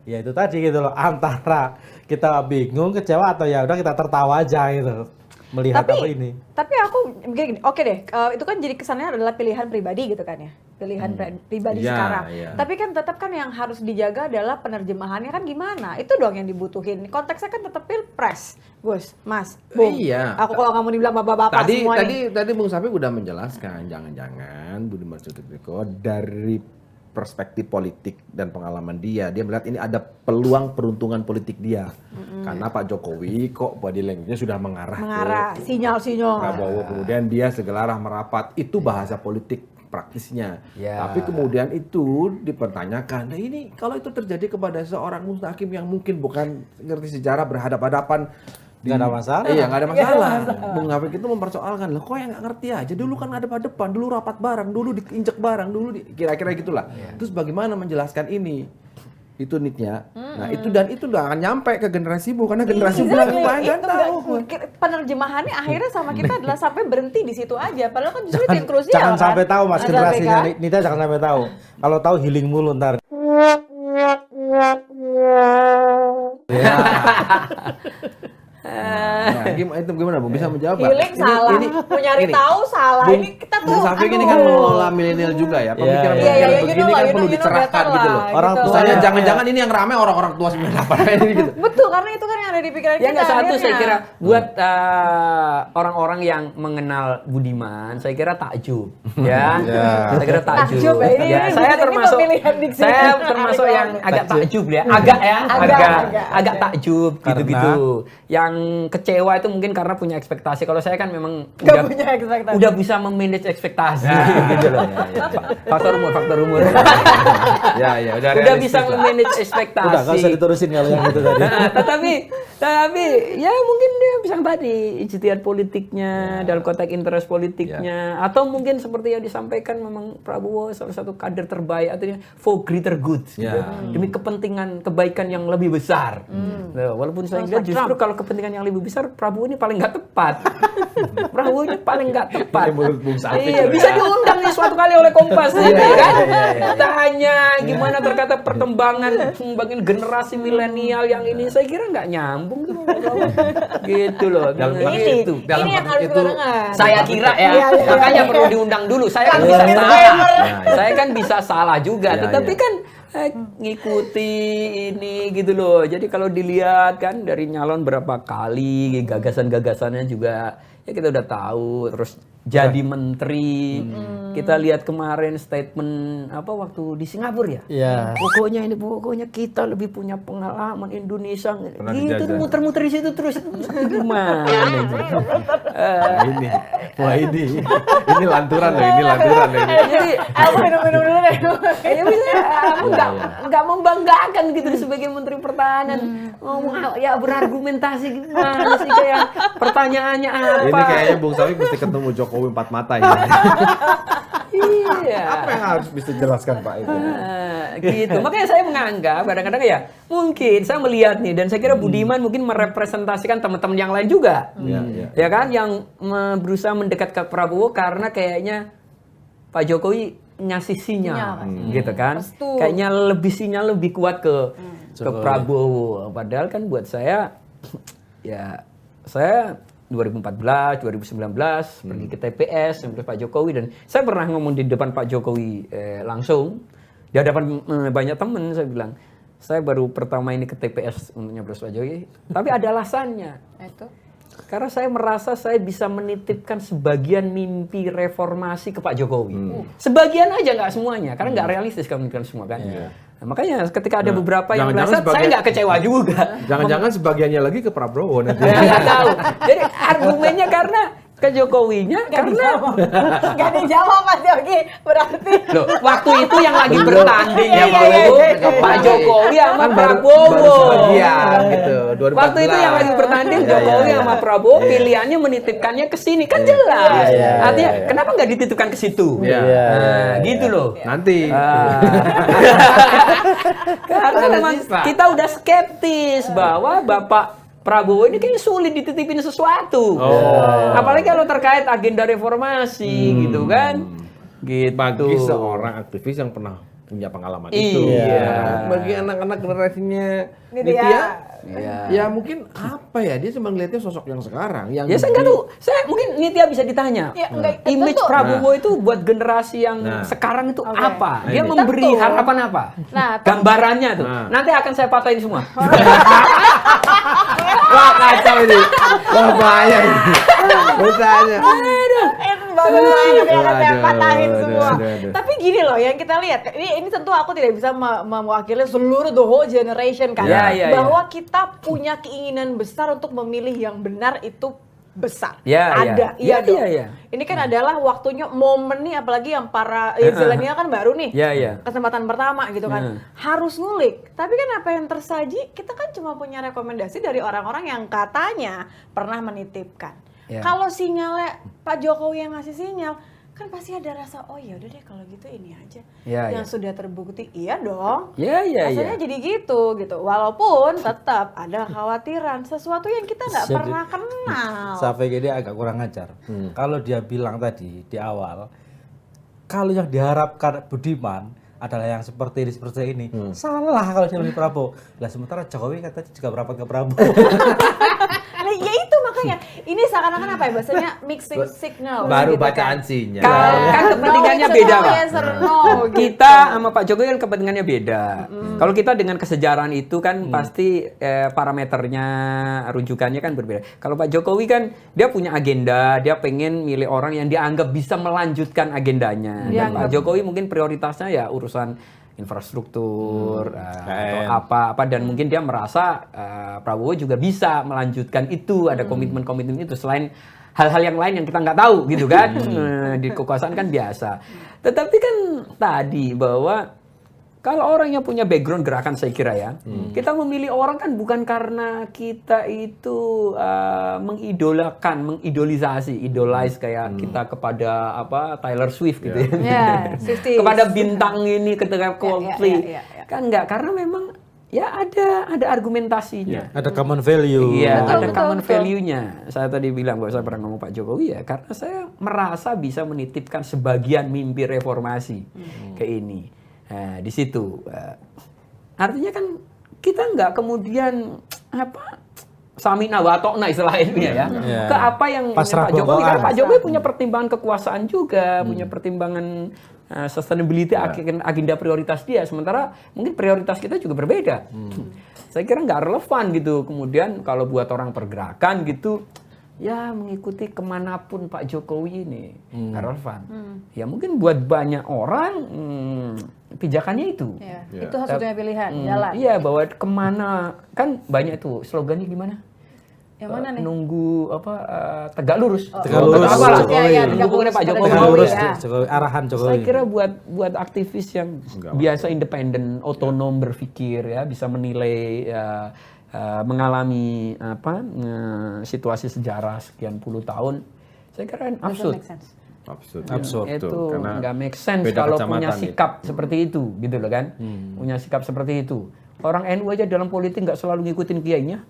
Ya itu tadi gitu loh, antara kita bingung, kecewa atau ya udah kita tertawa aja gitu. Melihat apa ini. Tapi aku gini, oke deh, itu kan jadi kesannya adalah pilihan pribadi gitu kan ya. Pilihan pribadi sekarang. Tapi kan tetap kan yang harus dijaga adalah penerjemahannya kan gimana. Itu doang yang dibutuhin. Konteksnya kan tetap pilpres, Gus, Mas, Bung. Aku kalau kamu dibilang bapak-bapak semua Tadi Bung Safi udah menjelaskan, jangan-jangan Budiman Sujatmiko dari perspektif politik dan pengalaman dia melihat ini ada peluang peruntungan politik dia. Karena Pak Jokowi kok body language-nya sudah mengarah ke sinyal-sinyal. Prabowo, kemudian dia segala arah merapat, itu bahasa politik praktisnya. Tapi kemudian itu dipertanyakan, nah ini kalau itu terjadi kepada seorang hakim yang mungkin bukan ngerti sejarah berhadapan-hadapan, nggak ada masalah. Iya, nggak ada masalah. Bung Hafik itu mempersoalkan, loh kok yang nggak ngerti aja, dulu kan ada depan, dulu rapat bareng, dulu diinjek bareng, kira-kira gitulah. Terus bagaimana menjelaskan ini? Itu nitnya. Nah itu udah akan nyampe ke generasi Bu, karena generasi Bu yang lain kan tahu. Penerjemahannya akhirnya sama kita adalah sampai berhenti di situ aja. Padahal kan justru yang krusial jangan kan. sampai tahu Mas, generasinya Nita jangan sampai tahu. Kalau tahu healing mulu ntar. Nah, gimana Bu? Bisa menjawab? Healing salah, mau nyari tahu salah. Bung, Ini kita tuh. Bung Safik ini kan mengelola milenial juga ya. Pemikiran-pemikiran begini kan perlu dicerahkan gitu loh. Orang tuanya jangan-jangan ini yang rame orang-orang tua 98 ini gitu. Betul, karena itu kan yang ada di pikiran kita. Ya nggak satu, akhirnya. saya kira buat orang-orang yang mengenal Budiman, saya kira takjub, ya. Saya kira takjub. Takjub, ya, ini saya termasuk pemilihan diksi. saya termasuk yang agak takjub ya, agak takjub gitu-gitu. Yang kecewa itu mungkin karena punya ekspektasi. Kalau saya kan memang udah bisa memanage ekspektasi gitu loh. Faktor umur. Ya, udah bisa memanage ekspektasi. Udah nggak usah diterusin kalau yang itu tadi. Tapi ya mungkin dia bisa tadi ijtihad politiknya dalam konteks interest politiknya atau mungkin seperti yang disampaikan memang Prabowo salah satu kader terbaik artinya for greater good gitu. Demi kepentingan kebaikan yang lebih besar. Walaupun saya lihat justru kalau kepentingan yang lebih besar Prabowo ini paling nggak tepat. Prabowo ini paling nggak tepat. Iya, bisa diundang nih suatu kali oleh Kompas kan. Tanya gimana terkata perkembangan generasi milenial yang ini, saya kira nggak nyambung gitu loh. Ini yang harus kita dengar. Saya kira ya, makanya perlu diundang dulu. Saya kan bisa salah. Saya kan bisa salah juga, tetapi kan ngikuti ini gitu loh. Jadi kalau dilihat kan dari nyalon berapa kali, gagasan-gagasannya juga ya kita udah tahu. Terus jadi menteri, kita lihat kemarin statement waktu di Singapura ya. Iya. Pokoknya kita lebih punya pengalaman Indonesia. Gitu muter-muter di situ terus. Gimana? Ini lanturan loh, ini. Jadi aku minum dulu deh. Ya bisa, aku nggak membanggakan gitu sebagai Menteri Pertahanan. Ngomong ya berargumentasi gimana sih kayak pertanyaannya apa? Ini kayaknya Bung Safik mesti ketemu Jokowi empat mata ini. Iya. Apa yang harus bisa jelaskan Pak itu? Gitu. Makanya saya menganggap kadang-kadang ya mungkin saya melihat nih dan saya kira Budiman mungkin merepresentasikan teman-teman yang lain juga. Ya kan yang berusaha mendekat ke Prabowo karena kayaknya Pak Jokowi ngasih sinyal gitu kan. Kayaknya sinyal lebih kuat ke Prabowo. Padahal kan buat saya ya saya 2014, 2019 pergi ke TPS dengan Pak Jokowi dan saya pernah ngomong di depan Pak Jokowi langsung di hadapan banyak teman saya bilang saya baru pertama ini ke TPS untuk nyoblos Pak Jokowi tapi ada alasannya. Itu karena saya merasa saya bisa menitipkan sebagian mimpi reformasi ke Pak Jokowi. Sebagian aja nggak semuanya karena nggak realistis kalau menitipkan semua kan. Nah, makanya ketika ada beberapa yang merasa saya nggak kecewa juga. Jangan-jangan sebagiannya lagi ke Prabowo nanti. Nggak tahu. Jadi argumennya karena ke Jokowinya karena nggak dijawab Mas Yogi berarti. Loh, waktu itu yang lagi bertanding ya Pak Jokowi sama Prabowo. Gitu. Waktu itu yang lagi bertanding Jokowi sama Prabowo pilihannya menitipkannya ke sini kan jelas. Artinya kenapa nggak dititipkan ke situ? Gitu loh. Nanti. Karena memang kita udah skeptis bahwa Bapak Prabowo ini kayaknya sulit dititipin sesuatu. Apalagi kalau terkait agenda reformasi gitu kan. Gitu. Bagi seorang aktivis yang pernah punya pengalaman itu. Bagi anak-anak generasinya Nitya, ya mungkin apa ya dia cuma ngeliatnya sosok yang sekarang. Yang saya nggak tahu. Saya mungkin Nitya bisa ditanya. Image Prabowo itu buat generasi yang sekarang itu apa? Dia memberi harapan apa? Gambarannya tuh. Nanti akan saya patahin semua. Wah kacau ini. Wah bahaya ini. Bertanya. patahin semua. Tapi gini loh, yang kita lihat, ini tentu aku tidak bisa mewakili seluruh the whole generation kan, bahwa kita punya keinginan besar untuk memilih yang benar itu besar. Ada, iya dong. Ini kan adalah waktunya, momen nih, apalagi yang para zilenial kan baru nih, kesempatan pertama gitu kan, harus ngulik. Tapi kan apa yang tersaji, kita kan cuma punya rekomendasi dari orang-orang yang katanya pernah menitipkan. Kalau sinyalnya Pak Jokowi yang ngasih sinyal, kan pasti ada rasa, oh ya udah deh kalau gitu ini aja yang sudah terbukti. Iya dong. Rasanya jadi gitu. Walaupun tetap ada khawatiran sesuatu yang kita nggak pernah kenal. Sampai dia agak kurang ajar. Kalau dia bilang tadi di awal, kalau yang diharapkan Budiman adalah yang seperti ini, salah kalau dia lebih Prabowo. Lah sementara Jokowi katanya juga berapa ke Prabowo. Nah, ya itu makanya ini seakan-akan apa ya bahasanya mixing signal. Baru gitu bacaan kan. sinyal. Kan kepentingannya beda, Pak. Kita gitu. sama Pak Jokowi kan kepentingannya beda. Kalau kita dengan kesejarahan itu kan pasti parameternya, rujukannya kan berbeda. Kalau Pak Jokowi kan dia punya agenda, dia pengen milih orang yang dianggap bisa melanjutkan agendanya. Dan Pak Jokowi mungkin prioritasnya ya urusan infrastruktur atau apa dan mungkin dia merasa Prabowo juga bisa melanjutkan itu, ada komitmen-komitmen itu selain hal-hal yang lain yang kita nggak tahu gitu kan. Di kekuasaan kan biasa. Tetapi kan tadi bahwa kalau orang yang punya background gerakan, saya kira ya, kita memilih orang kan bukan karena kita itu idolize kayak kita kepada Taylor Swift gitu ya. Kepada bintang ini ketika Coldplay. Kan enggak, karena memang ya ada argumentasinya. Ada common value. Iya, ada common value-nya. Saya tadi bilang bahwa saya pernah ngomong Pak Jokowi ya, karena saya merasa bisa menitipkan sebagian mimpi reformasi ke ini. Nah, di situ artinya kan kita nggak kemudian samina wa ta'na istilahnya ya. Ke apa yang Pak Jokowi, karena Pak Jokowi punya pertimbangan kekuasaan juga, punya pertimbangan sustainability, agenda prioritas dia, sementara mungkin prioritas kita juga berbeda. Saya kira nggak relevan gitu. Kemudian kalau buat orang pergerakan gitu, ya mengikuti kemanapun Pak Jokowi ini nggak relevan. Ya mungkin buat banyak orang pijakannya itu. Itu satu-satunya pilihan, jalan. Iya, bahwa kemana, kan banyak itu slogannya gimana? Yang mana nih? Nunggu tegak lurus. Tegak lurus. Nunggu Pak Jokowi. Tegak lurus, Jokowi, arahan Jokowi. Saya kira buat aktivis yang biasa independen, otonom berpikir ya, bisa menilai mengalami situasi sejarah sekian puluh tahun, saya kira absurd. Absurd Itu nggak make sense kalau punya sikap seperti itu, gitu loh kan? Punya sikap seperti itu. Orang NU aja dalam politik nggak selalu ngikutin kiainya,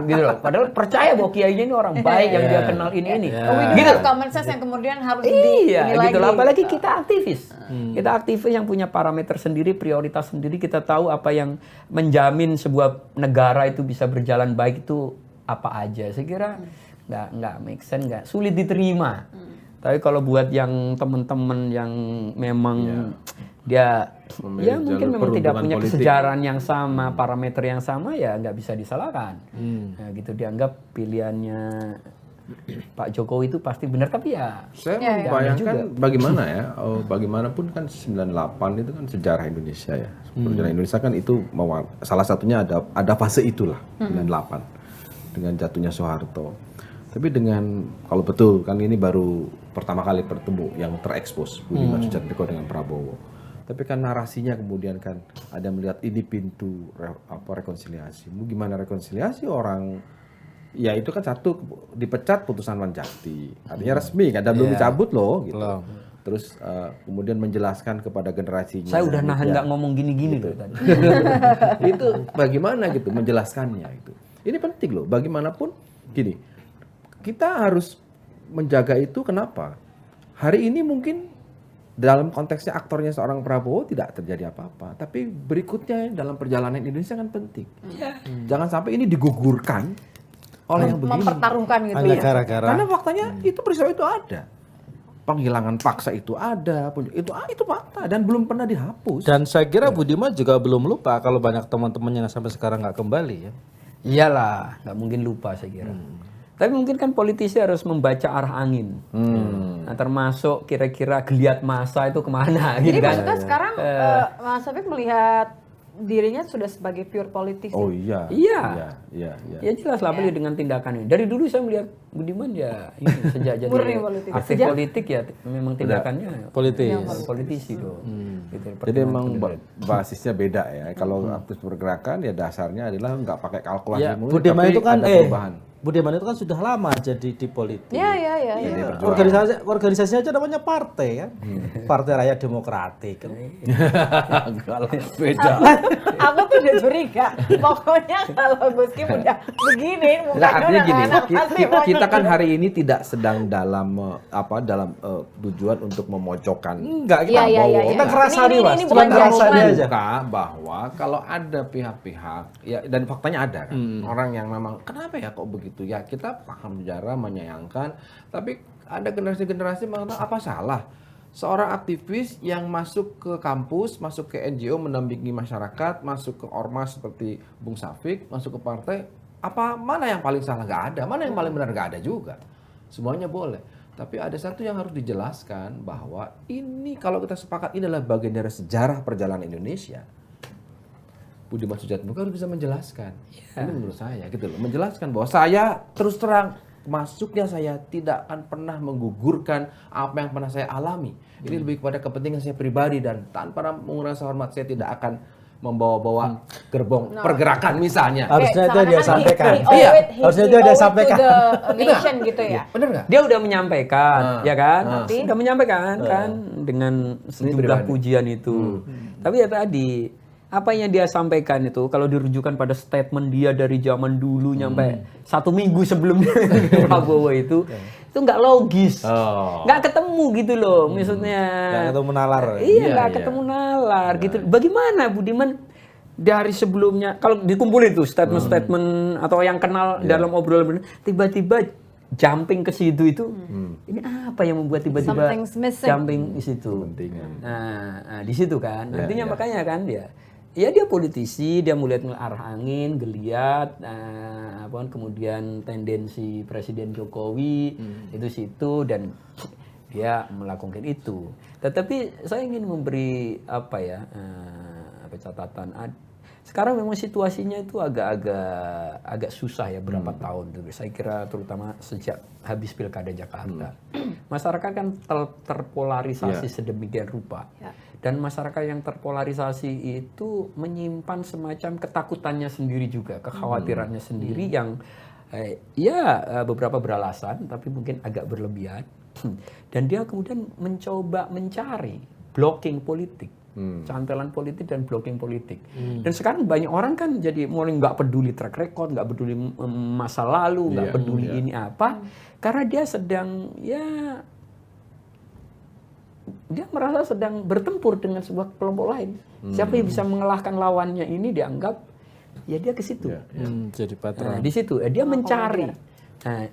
gitu loh. Padahal percaya bahwa kiainya ini orang baik yang dia kenal ini. Gitu. Common sense yang kemudian harus gitu loh. Apalagi kita aktivis. Kita aktivis yang punya parameter sendiri, prioritas sendiri. Kita tahu apa yang menjamin sebuah negara itu bisa berjalan baik itu apa aja. Saya kira nggak make sense, nggak sulit diterima. Tapi kalau buat yang teman-teman yang memang dia ya mungkin memang tidak punya kesejarahan yang sama, parameter yang sama, ya nggak bisa disalahkan. Nah, gitu dianggap pilihannya Pak Jokowi itu pasti benar, tapi ya saya membayangkan bagaimana ya, bagaimanapun kan 98 itu kan sejarah Indonesia ya. Sejarah Indonesia kan itu salah satunya ada fase itulah 98 dengan jatuhnya Soeharto. Tapi dengan, kalau betul kan ini baru pertama kali bertemu yang terekspos Budiman Sujatmiko dengan Prabowo. Tapi kan narasinya kemudian kan ada melihat ini pintu rekonsiliasi. Gimana rekonsiliasi orang, ya itu kan satu dipecat putusan Wanjakti, artinya resmi kan, dan belum dicabut loh gitu. Terus kemudian menjelaskan kepada generasinya. Saya udah nahan nggak ngomong gini-gini loh tadi. Itu bagaimana gitu menjelaskannya itu. Ini penting loh, bagaimanapun gini. Kita harus menjaga itu, kenapa? Hari ini mungkin dalam konteksnya aktornya seorang Prabowo tidak terjadi apa-apa, tapi berikutnya dalam perjalanan Indonesia kan penting. Jangan sampai ini digugurkan oleh yang begini. Mempertaruhkan gitu ya. Karena faktanya itu peristiwa itu ada. Penghilangan paksa itu ada, itu fakta dan belum pernah dihapus. Dan saya kira Budiman juga belum lupa kalau banyak teman-temannya yang sampai sekarang nggak kembali ya. Iyalah, nggak mungkin lupa saya kira. Tapi mungkin kan politisi harus membaca arah angin. Nah, termasuk kira-kira geliat massa itu kemana Jadi gitu kan. maksudnya sekarang Mas Syafiq melihat dirinya sudah sebagai pure politisi. Oh iya. Iya. Iya. Ya jelas lah apalagi dengan tindakan ini. Dari dulu saya melihat Budiman ya ini sejak jadi Murni politik. aktif politik ya memang tindakannya politisi dong. Gitu, Jadi emang basisnya beda ya. Kalau aktif pergerakan ya dasarnya adalah nggak pakai kalkulasi Ya, mulu, Budiman tapi itu kan ada perubahan. Budiman itu kan sudah lama jadi di politik. Iya. Organisasinya aja namanya partai kan. Partai Rakyat Demokratik. Kan. Enggak lah, beda. Aku tuh udah curiga. Pokoknya kalau Gus Kim udah begini, Nggak, mukanya artinya udah gini, nggak enak pasti kita kan hari ini tidak sedang dalam tujuan untuk memojokkan Enggak, Iya. kita ngerasa nih, Mas. Ini Cuma bukan ngerasa judgement. dia aja. Buka bahwa kalau ada pihak-pihak ya dan faktanya ada kan orang yang memang kenapa ya kok begitu ya kita paham sejarah menyayangkan tapi ada generasi-generasi mengatakan apa salah seorang aktivis yang masuk ke kampus masuk ke NGO mendampingi masyarakat masuk ke ormas seperti Bung Syafiq masuk ke partai apa mana yang paling salah nggak ada mana yang paling benar nggak ada juga semuanya boleh. Tapi ada satu yang harus dijelaskan bahwa ini kalau kita sepakat ini adalah bagian dari sejarah perjalanan Indonesia. Budiman Sujatmiko harus bisa menjelaskan. Ini menurut saya gitu loh, menjelaskan bahwa saya terus terang masuknya saya tidak akan pernah menggugurkan apa yang pernah saya alami. Ini lebih kepada kepentingan saya pribadi dan tanpa mengurangi rasa hormat saya tidak akan membawa-bawa gerbong pergerakan misalnya. Harusnya itu dia sampaikan. Iya, harusnya itu dia sampaikan. Nation gitu ya. Bener nggak? Dia udah menyampaikan, ya kan? Sudah menyampaikan kan dengan sejumlah pujian itu. Tapi ya tadi apa yang dia sampaikan itu kalau dirujukan pada statement dia dari zaman dulu nyampe 1 minggu sebelum Prabowo itu nggak logis, nggak ketemu gitu loh, maksudnya. Nggak ketemu nalar. Iya, nggak ketemu nalar gitu. Bagaimana Budiman dari sebelumnya kalau dikumpulin tuh statement-statement atau yang kenal dalam obrolan tiba-tiba jumping ke situ itu, ini apa yang membuat tiba-tiba jumping di situ? Nah, di situ kan, artinya makanya kan dia politisi, dia melihat arah angin, geliat, kemudian tendensi Presiden Jokowi itu situ dan dia melakukan itu. Tetapi saya ingin memberi catatan. Sekarang memang situasinya itu agak susah ya berapa tahun dulu. Saya kira terutama sejak habis Pilkada Jakarta. Masyarakat kan terpolarisasi sedemikian rupa. Ya. Dan masyarakat yang terpolarisasi itu menyimpan semacam ketakutannya sendiri juga, kekhawatirannya sendiri yang beberapa beralasan tapi mungkin agak berlebihan. Dan dia kemudian mencoba mencari blocking politik. Cantelan politik dan blocking politik. Dan sekarang banyak orang kan jadi mulai nggak peduli track record, nggak peduli masa lalu, nggak peduli ini apa, karena dia sedang dia merasa sedang bertempur dengan sebuah kelompok lain. Siapa yang bisa mengalahkan lawannya ini dianggap ya dia ke situ. Jadi patron. Nah, di situ dia mencari. Nah,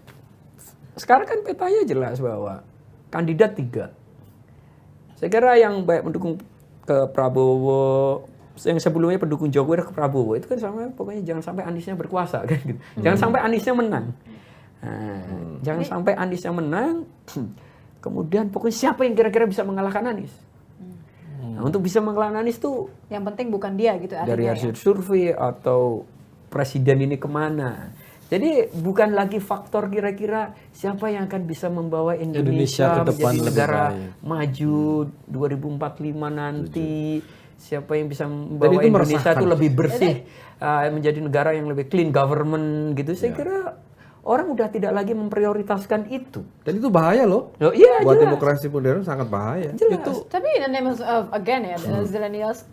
sekarang kan petanya jelas bahwa kandidat 3. Saya kira yang baik mendukung ke Prabowo, yang sebelumnya pendukung Jokowi ke Prabowo itu kan sama pokoknya jangan sampai Aniesnya berkuasa kan gitu. Jangan sampai Aniesnya menang. Jangan sampai Aniesnya menang. Kemudian pokoknya siapa yang kira-kira bisa mengalahkan Anies. Nah, untuk bisa mengalahkan Anies tuh yang penting bukan dia gitu dari hasil survei atau presiden ini kemana. Jadi bukan lagi faktor kira-kira siapa yang akan bisa membawa Indonesia ke depan menjadi negara maju 2045 nanti. Siapa yang bisa membawa Indonesia itu lebih bersih, menjadi negara yang lebih clean government gitu. Saya kira orang udah tidak lagi memprioritaskan itu. Dan itu bahaya loh. Iya, buat jelas. demokrasi modern sangat bahaya. Jelas. Tapi in the name of again ya, Zillennials,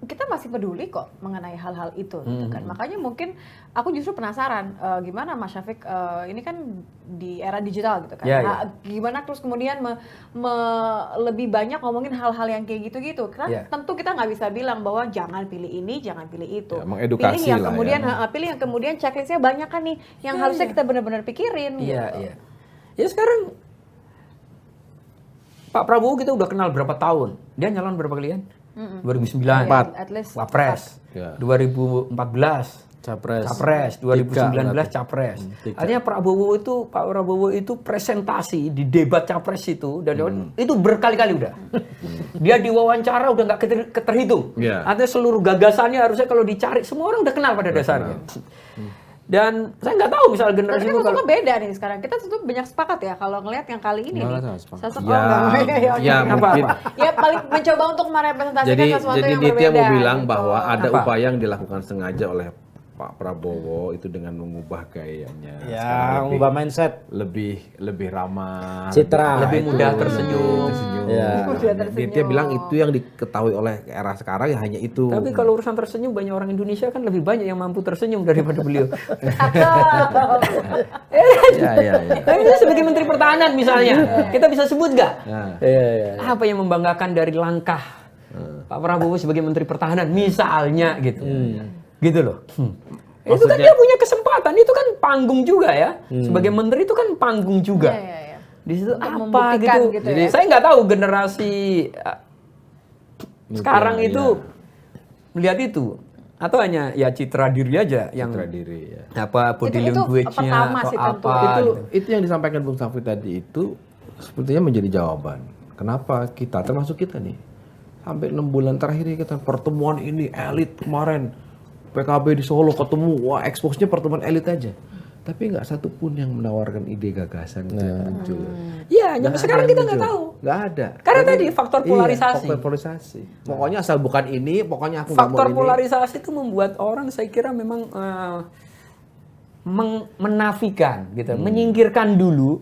kita masih peduli kok mengenai hal-hal itu gitu kan. Makanya mungkin aku justru penasaran gimana Mas Syafiq ini kan di era digital gitu kan. Gimana terus kemudian lebih banyak ngomongin hal-hal yang kayak gitu-gitu. Karena tentu kita nggak bisa bilang bahwa jangan pilih ini, jangan pilih itu. Mengedukasi pilih yang lah kemudian pilih yang kemudian checklistnya banyak kan nih yang harusnya kita benar-benar pikirin gitu. Ya sekarang Pak Prabowo kita udah kenal berapa tahun. Dia nyalon berapa kalian? 2009 Wapres, 2014 Capres 2019 capres. Artinya Pak Prabowo itu presentasi di debat capres itu dan itu berkali-kali udah. Dia diwawancara udah nggak keterhitung. Artinya seluruh gagasannya harusnya kalau dicari semua orang udah kenal pada dasarnya. Dan saya nggak tahu misal generasi itu kan beda nih sekarang. Kita tentu banyak sepakat ya kalau ngelihat yang kali ini nih. Mungkin. Ya paling mencoba untuk merepresentasikan sesuatu jadi yang Ditya berbeda. mau bilang gitu. bahwa ada upaya yang dilakukan sengaja oleh Pak Prabowo itu dengan mengubah gayanya. Ya, mengubah mindset. Lebih ramah, Citra. lebih mudah tersenyum. Ya. Ditya bilang itu yang diketahui oleh era sekarang ya hanya itu. Tapi kalau urusan tersenyum banyak orang Indonesia kan lebih banyak yang mampu tersenyum daripada beliau. Ya. Tapi itu sebagai Menteri Pertahanan misalnya, kita bisa sebut nggak? Apa yang membanggakan dari langkah Pak Prabowo sebagai Menteri Pertahanan misalnya gitu, gitu loh. Itu kan dia punya kesempatan, itu kan panggung juga ya. Sebagai menteri itu kan panggung juga. Iya. Di situ Untuk apa membuktikan gitu. gitu Jadi ya. saya nggak tahu generasi sekarang itu melihat itu atau hanya ya citra diri aja yang Citra diri ya. apa body Itu language-nya pertama atau sih tentu. apa gitu. Itu yang disampaikan Bung Safi tadi itu sepertinya menjadi jawaban. Kenapa kita, termasuk kita nih, sampai 6 bulan terakhir ini kita pertemuan ini elit kemarin PKB di Solo ketemu, wah expose-nya pertemuan elit aja. Tapi nggak satu pun yang menawarkan ide gagasan itu yang muncul. Iya, sampai sekarang kita nggak tahu. Nggak ada. Karena tadi faktor polarisasi. Iya, faktor polarisasi. Pokoknya asal bukan ini, pokoknya aku nggak mau Faktor ini. polarisasi itu membuat orang saya kira memang menafikan gitu, menyingkirkan dulu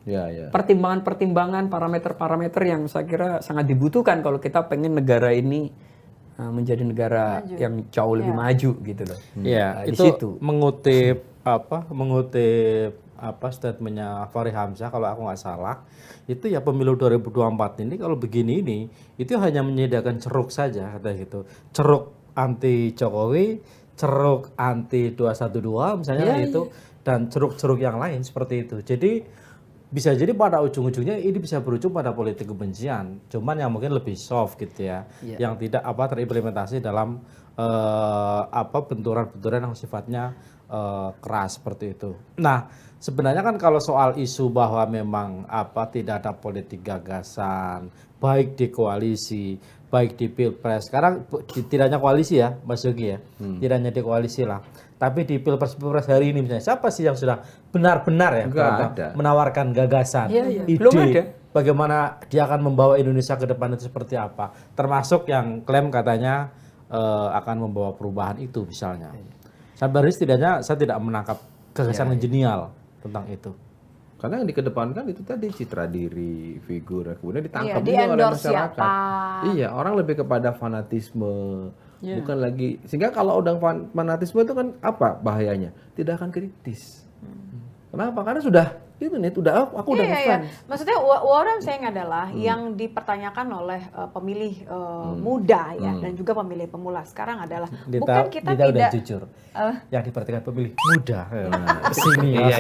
Ya. pertimbangan-pertimbangan, parameter-parameter yang saya kira sangat dibutuhkan kalau kita pengen negara ini menjadi negara yang jauh lebih maju gitu loh. Ya, Di itu situ. mengutip statementnya Fahri Hamzah kalau aku nggak salah, itu ya pemilu 2024 ini kalau begini ini itu hanya menyediakan ceruk saja kata gitu. Ceruk anti Jokowi, ceruk anti 212 misalnya itu dan ceruk-ceruk yang lain seperti itu. Jadi bisa jadi pada ujung-ujungnya ini bisa berujung pada politik kebencian, cuman yang mungkin lebih soft gitu ya, yang tidak terimplementasi dalam benturan-benturan yang sifatnya keras seperti itu. Nah, sebenarnya kan kalau soal isu bahwa memang tidak ada politik gagasan, baik di koalisi, baik di pilpres. Sekarang tidak hanya koalisi ya, Mas Yogi ya, tidak hanya di koalisi lah. Tapi di pilpres hari ini misalnya, siapa sih yang sudah benar-benar ya menawarkan gagasan, ide, belum ada. Bagaimana dia akan membawa Indonesia ke depan itu seperti apa? Termasuk yang klaim katanya akan membawa perubahan itu misalnya. Sampai hari ini setidaknya saya tidak menangkap gagasan yang genial tentang itu. Karena yang dikedepankan itu tadi citra diri, figur, kemudian ditangkap di juga oleh endorse masyarakat. siapa. Iya, orang lebih kepada fanatisme, bukan lagi. Sehingga kalau udah fanatisme itu kan apa bahayanya? Tidak akan kritis. Kenapa? Karena sudah itu nih, aku udah ngefans. Maksudnya what I'm saying adalah yang dipertanyakan oleh pemilih muda ya dan juga pemilih pemula sekarang adalah bukan kita tidak udah jujur. Yang diperhatikan pemilih muda. Sini. Iya.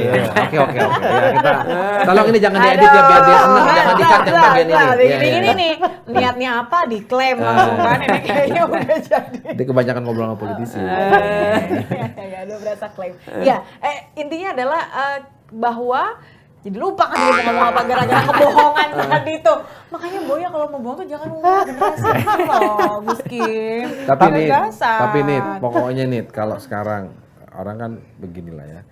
Oke. Ya, kita tolong ini jangan diedit ya biar dia senang, jangan di-cut yang bagian ini. Ini nih niatnya apa diklaim langsung kan ini kayaknya udah jadi. Dia kebanyakan ngobrol sama politisi. Ya, udah berasa klaim. Ya, intinya adalah bahwa jadi lupa kan dia mau ngomong apa gara-gara kebohongan tadi itu. Makanya Boya kalau mau bohong tuh jangan ngomong generasi loh, Gus Kim. Tapi nih, pokoknya nih kalau sekarang orang kan beginilah ya.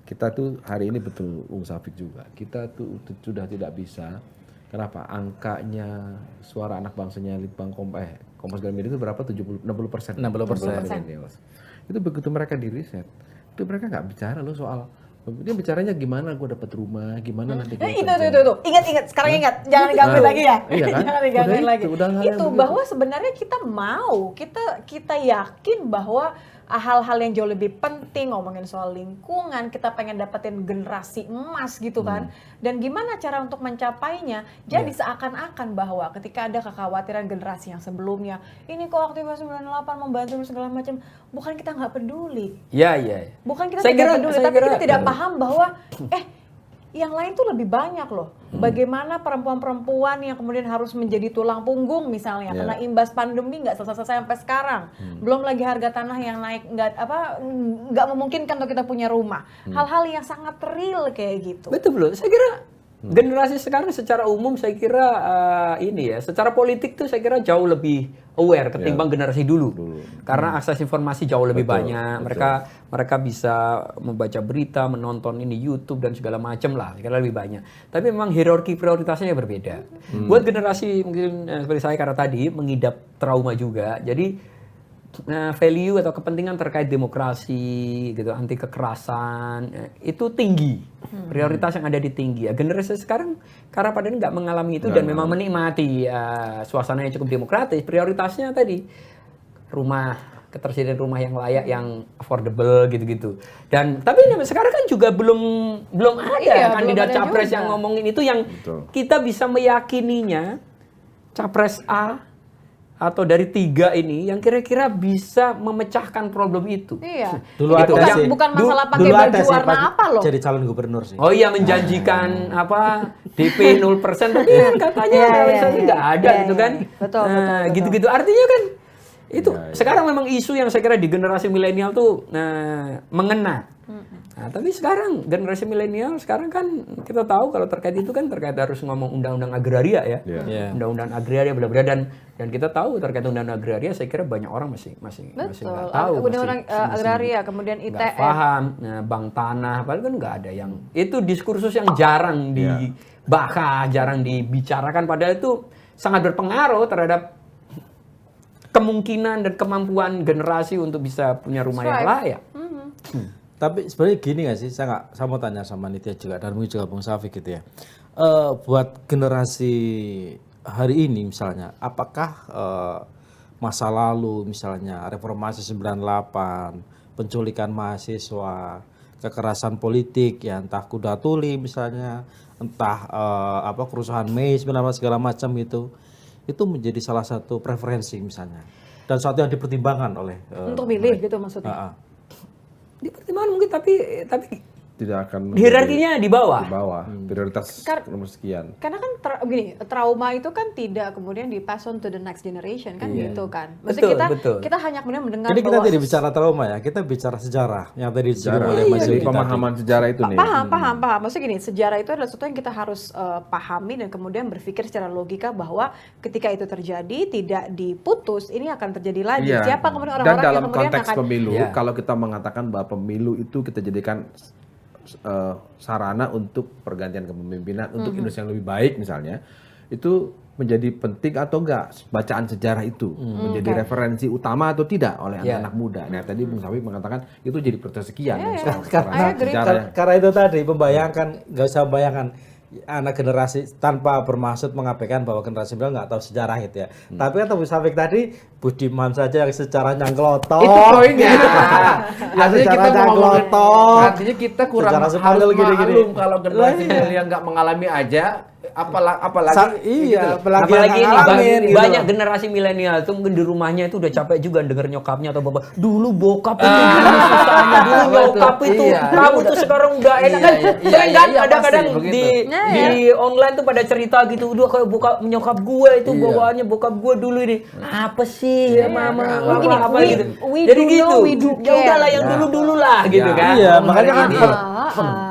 Kita tuh hari ini betul Bung Safik juga. Kita tuh sudah tidak bisa. Kenapa? Angkanya suara anak bangsanya Litbang Kompas Gramedia itu berapa? 60%. 60%. Itu begitu mereka di riset, itu mereka nggak bicara loh soal dia bicaranya gimana gue dapat rumah, gimana nanti gue itu. Ingat, sekarang ingat. Jangan digangguin lagi ya. Iya kan? Jangan digangguin lagi. Itu bahwa sebenarnya kita mau, kita yakin bahwa hal-hal yang jauh lebih penting, ngomongin soal lingkungan, kita pengen dapetin generasi emas gitu kan. Dan gimana cara untuk mencapainya? Jadi seakan-akan bahwa ketika ada kekhawatiran generasi yang sebelumnya, ini kok aktivis 98 membantu segala macam, bukan kita nggak peduli. Iya. Bukan kita tidak peduli, tapi kita tidak paham bahwa yang lain tuh lebih banyak loh. Bagaimana perempuan-perempuan yang kemudian harus menjadi tulang punggung misalnya kena imbas pandemi nggak selesai-selesai sampai sekarang. Belum lagi harga tanah yang naik nggak memungkinkan untuk kita punya rumah. Hal-hal yang sangat real kayak gitu. Betul loh. Saya kira generasi sekarang secara umum saya kira secara politik tuh saya kira jauh lebih aware ketimbang generasi dulu. Karena akses informasi jauh lebih banyak. Mereka bisa membaca berita, menonton ini YouTube dan segala macam lah. Saya kira lebih banyak. Tapi memang hierarki prioritasnya berbeda. Buat generasi mungkin seperti saya karena tadi mengidap trauma juga. Jadi value atau kepentingan terkait demokrasi gitu, anti kekerasan itu tinggi, prioritas yang ada di tinggi. Generasi sekarang karena pada nggak mengalami itu dan memang menikmati suasana yang cukup demokratis, prioritasnya tadi rumah, ketersediaan rumah yang layak, yang affordable gitu-gitu. Dan tapi sekarang kan juga belum ada kandidat capres yang ngomongin itu yang kita bisa meyakininya capres A atau dari 3 ini yang kira-kira bisa memecahkan problem itu. Iya. Dulu itu ada sih. bukan masalah pakai baju warna apa loh. Jadi calon gubernur sih. Oh iya, menjanjikan DP 0%, tapi kan katanya realisasi nggak ada gitu kan. Betul. Gitu-gitu artinya kan itu sekarang memang isu yang saya kira di generasi milenial tuh mengena. Nah, tapi sekarang generasi milenial sekarang kan kita tahu kalau terkait itu kan terkait harus ngomong undang-undang agraria ya. Undang-undang agraria bla bla dan kita tahu terkait undang-undang agraria saya kira banyak orang masih nggak tahu. Undang-undang agraria kemudian ITE. Nggak paham, bank tanah, padahal kan nggak ada yang itu diskursus yang jarang dibahas, jarang dibicarakan, padahal itu sangat berpengaruh terhadap kemungkinan dan kemampuan generasi untuk bisa punya rumah yang layak. Tapi sebenarnya gini nggak sih, saya mau tanya sama Nitya juga dan mungkin juga Bung Syafiq gitu ya. Buat generasi hari ini misalnya, apakah masa lalu misalnya reformasi 98, penculikan mahasiswa, kekerasan politik ya entah kuda tuli misalnya, entah kerusuhan Mei 98 segala macam itu menjadi salah satu preferensi misalnya dan sesuatu yang dipertimbangkan oleh untuk pilih gitu maksudnya. Dipertimbangkan mungkin tapi tidak akan hierarkinya di bawah. Prioritas nomor sekian. Karena kan trauma itu kan tidak kemudian di pass on to the next generation kan gitu kan. Maksudnya kita hanya kemudian mendengar jadi bahwa kita tidak bicara trauma ya, kita bicara sejarah yang tadi disebut oleh Mas Yudi. Pemahaman sejarah itu nih. Paham. Maksudnya gini, sejarah itu adalah sesuatu yang kita harus pahami dan kemudian berpikir secara logika bahwa ketika itu terjadi tidak diputus, ini akan terjadi lagi. Siapa kemudian orang-orang dan dalam yang kemudian konteks pemilu, kalau kita mengatakan bahwa pemilu itu kita jadikan sarana untuk pergantian kepemimpinan untuk Indonesia yang lebih baik misalnya, itu menjadi penting atau enggak bacaan sejarah itu menjadi referensi utama atau tidak oleh anak-anak muda. Nah tadi Bung Syafiq mengatakan itu jadi prioritas sekian. Karena itu tadi membayangkan, nggak usah membayangkan anak generasi tanpa bermaksud mengabaikan bahwa generasi muda nggak tahu sejarah gitu ya. Tapi kan Bung Syafiq tadi Budiman saja yang sejarahnya nglotok. Itu poinnya. Artinya kita kurang harus maklum kalau generasi milenial nggak mengalami aja. Apalagi ini banyak generasi milenial itu mungkin di rumahnya itu udah capek juga denger nyokapnya atau bapak dulu bokap itu gini susahnya, dulu nyokap itu kamu tuh sekarang udah enak kan. Sering kan kadang-kadang di online tuh pada cerita gitu, udah kayak bokap nyokap gue itu bawaannya bokap gue dulu ini apa sih mama apa gitu. Jadi gitu ya udahlah yang dulu lah gitu kan. Iya makanya kan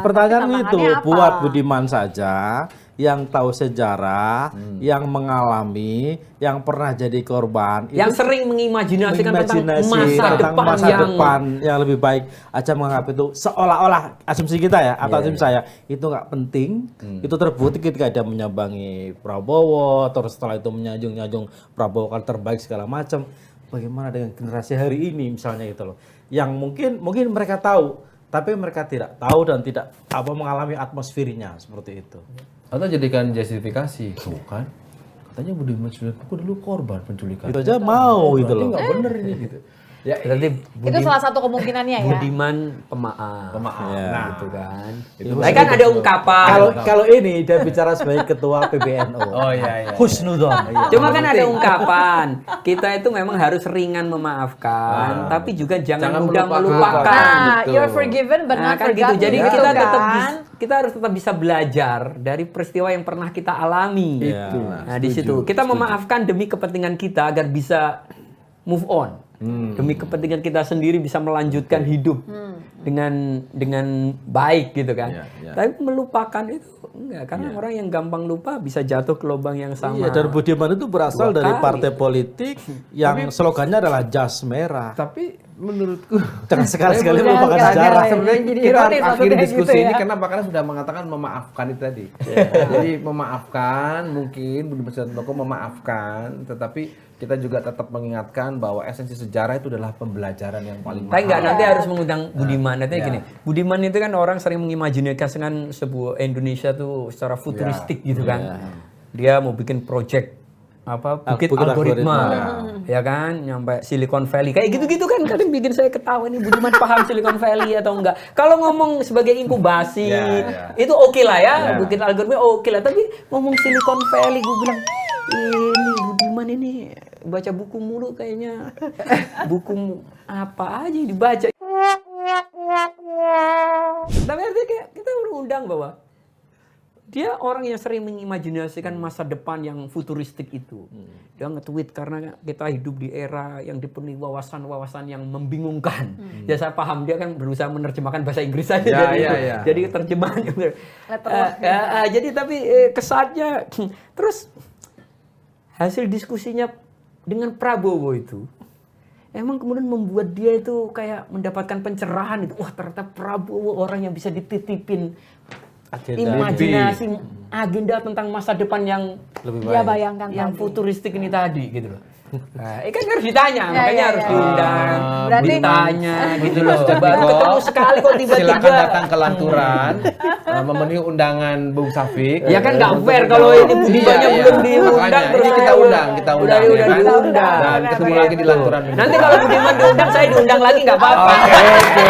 pertanyaan itu buat Budiman saja yang tahu sejarah, yang mengalami, yang pernah jadi korban, yang sering mengimajinasikan tentang masa depan yang lebih baik, aja menganggap itu seolah-olah asumsi kita ya atau asumsi saya itu nggak penting, itu terbukti ketika dia menyambangi Prabowo, terus setelah itu menyanjung Prabowo kan terbaik segala macam. Bagaimana dengan generasi hari ini misalnya gitu loh, yang mungkin mereka tahu, tapi mereka tidak tahu dan tidak mengalami atmosfernya seperti itu. Atau jadikan justifikasi, tuh kan katanya Budiman Sujatmiko dulu korban penculikan. Itu aja mau gitu loh. Nggak bener ini gitu. Ya, Berarti Itu salah satu kemungkinannya ya. budiman pemaaf. pemaaf. Nah, gitu kan. Itu Tapi kan ada ungkapan. Kalau ini dia bicara sebagai ketua PBNU. Oh iya. Husnudon. Cuma kan ada ungkapan. Kita itu memang harus ringan memaafkan, tapi juga jangan mudah melupakan. Nah, Betul. you're forgiven but Nah, not kan gitu. forgotten. Jadi gitu kita kan. tetap kita harus tetap bisa belajar dari peristiwa yang pernah kita alami. Itu. Nah, di situ kita memaafkan demi kepentingan kita agar bisa move on. Demi kepentingan kita sendiri bisa melanjutkan hidup dengan baik gitu kan. Iya. Tapi melupakan itu enggak, karena orang yang gampang lupa bisa jatuh ke lubang yang sama. Iya, dan budiman itu berasal Dua dari kali. partai politik yang slogannya adalah jas merah. Tapi menurutku Jangan sekali-sekali Jangan melupakan sekali-sekali. sejarah. sebenarnya Jadi kita ironis akhiri maksudnya diskusi gitu ini ya. kenapa? Karena sudah mengatakan memaafkan itu tadi. Jadi memaafkan, mungkin Budiman Sujatmiko memaafkan, tetapi kita juga tetap mengingatkan bahwa esensi sejarah itu adalah pembelajaran yang paling Tapi enggak, mahal. nanti harus mengundang Budiman. Nanti Iya. gini, Budiman itu kan orang sering mengimajinasikan sebuah Indonesia tuh secara futuristik gitu kan. Dia mau bikin project bukit Bukit algoritma, algoritma. ya kan, nyampe Silicon Valley kayak gitu-gitu kan. Kadang bikin saya ketawa nih, Budiman paham Silicon Valley atau enggak. Kalau ngomong sebagai inkubasi itu oke lah ya, bukit algoritma oke lah. Tapi ngomong Silicon Valley, gue bilang ini Budiman ini baca buku mulu kayaknya. Buku apa aja yang dibaca. Tapi artinya kayak kita berundang bahwa dia orang yang sering mengimajinasikan masa depan yang futuristik itu. Dia nge-tweet karena kita hidup di era yang dipenuhi wawasan-wawasan yang membingungkan. Ya saya paham, dia kan berusaha menerjemahkan bahasa Inggris saja jadi terjemahan. Jadi tapi kesannya terus hasil diskusinya dengan Prabowo itu emang kemudian membuat dia itu kayak mendapatkan pencerahan itu. Wah, ternyata Prabowo orang yang bisa dititipin imajinasi agenda tentang masa depan yang Lebih Dia baik. bayangkan yang tadi. futuristik ini tadi gitu loh. Nah, kan harus ditanya, makanya harus ya. diundang, Berarti- ditanya gitu loh. Sujatmiko, Baru ketemu sekali kok tiba-tiba. Silakan datang ke Lanturan memenuhi undangan Bung Safik. Ya kan nggak fair kalau ini Budimannya Iya, belum diundang makanya, terus ini kita saya undang ya udah kan? diundang. Dan ketemu lagi di Lanturan. Nanti kalau Budiman diundang saya diundang lagi nggak apa-apa. Oke.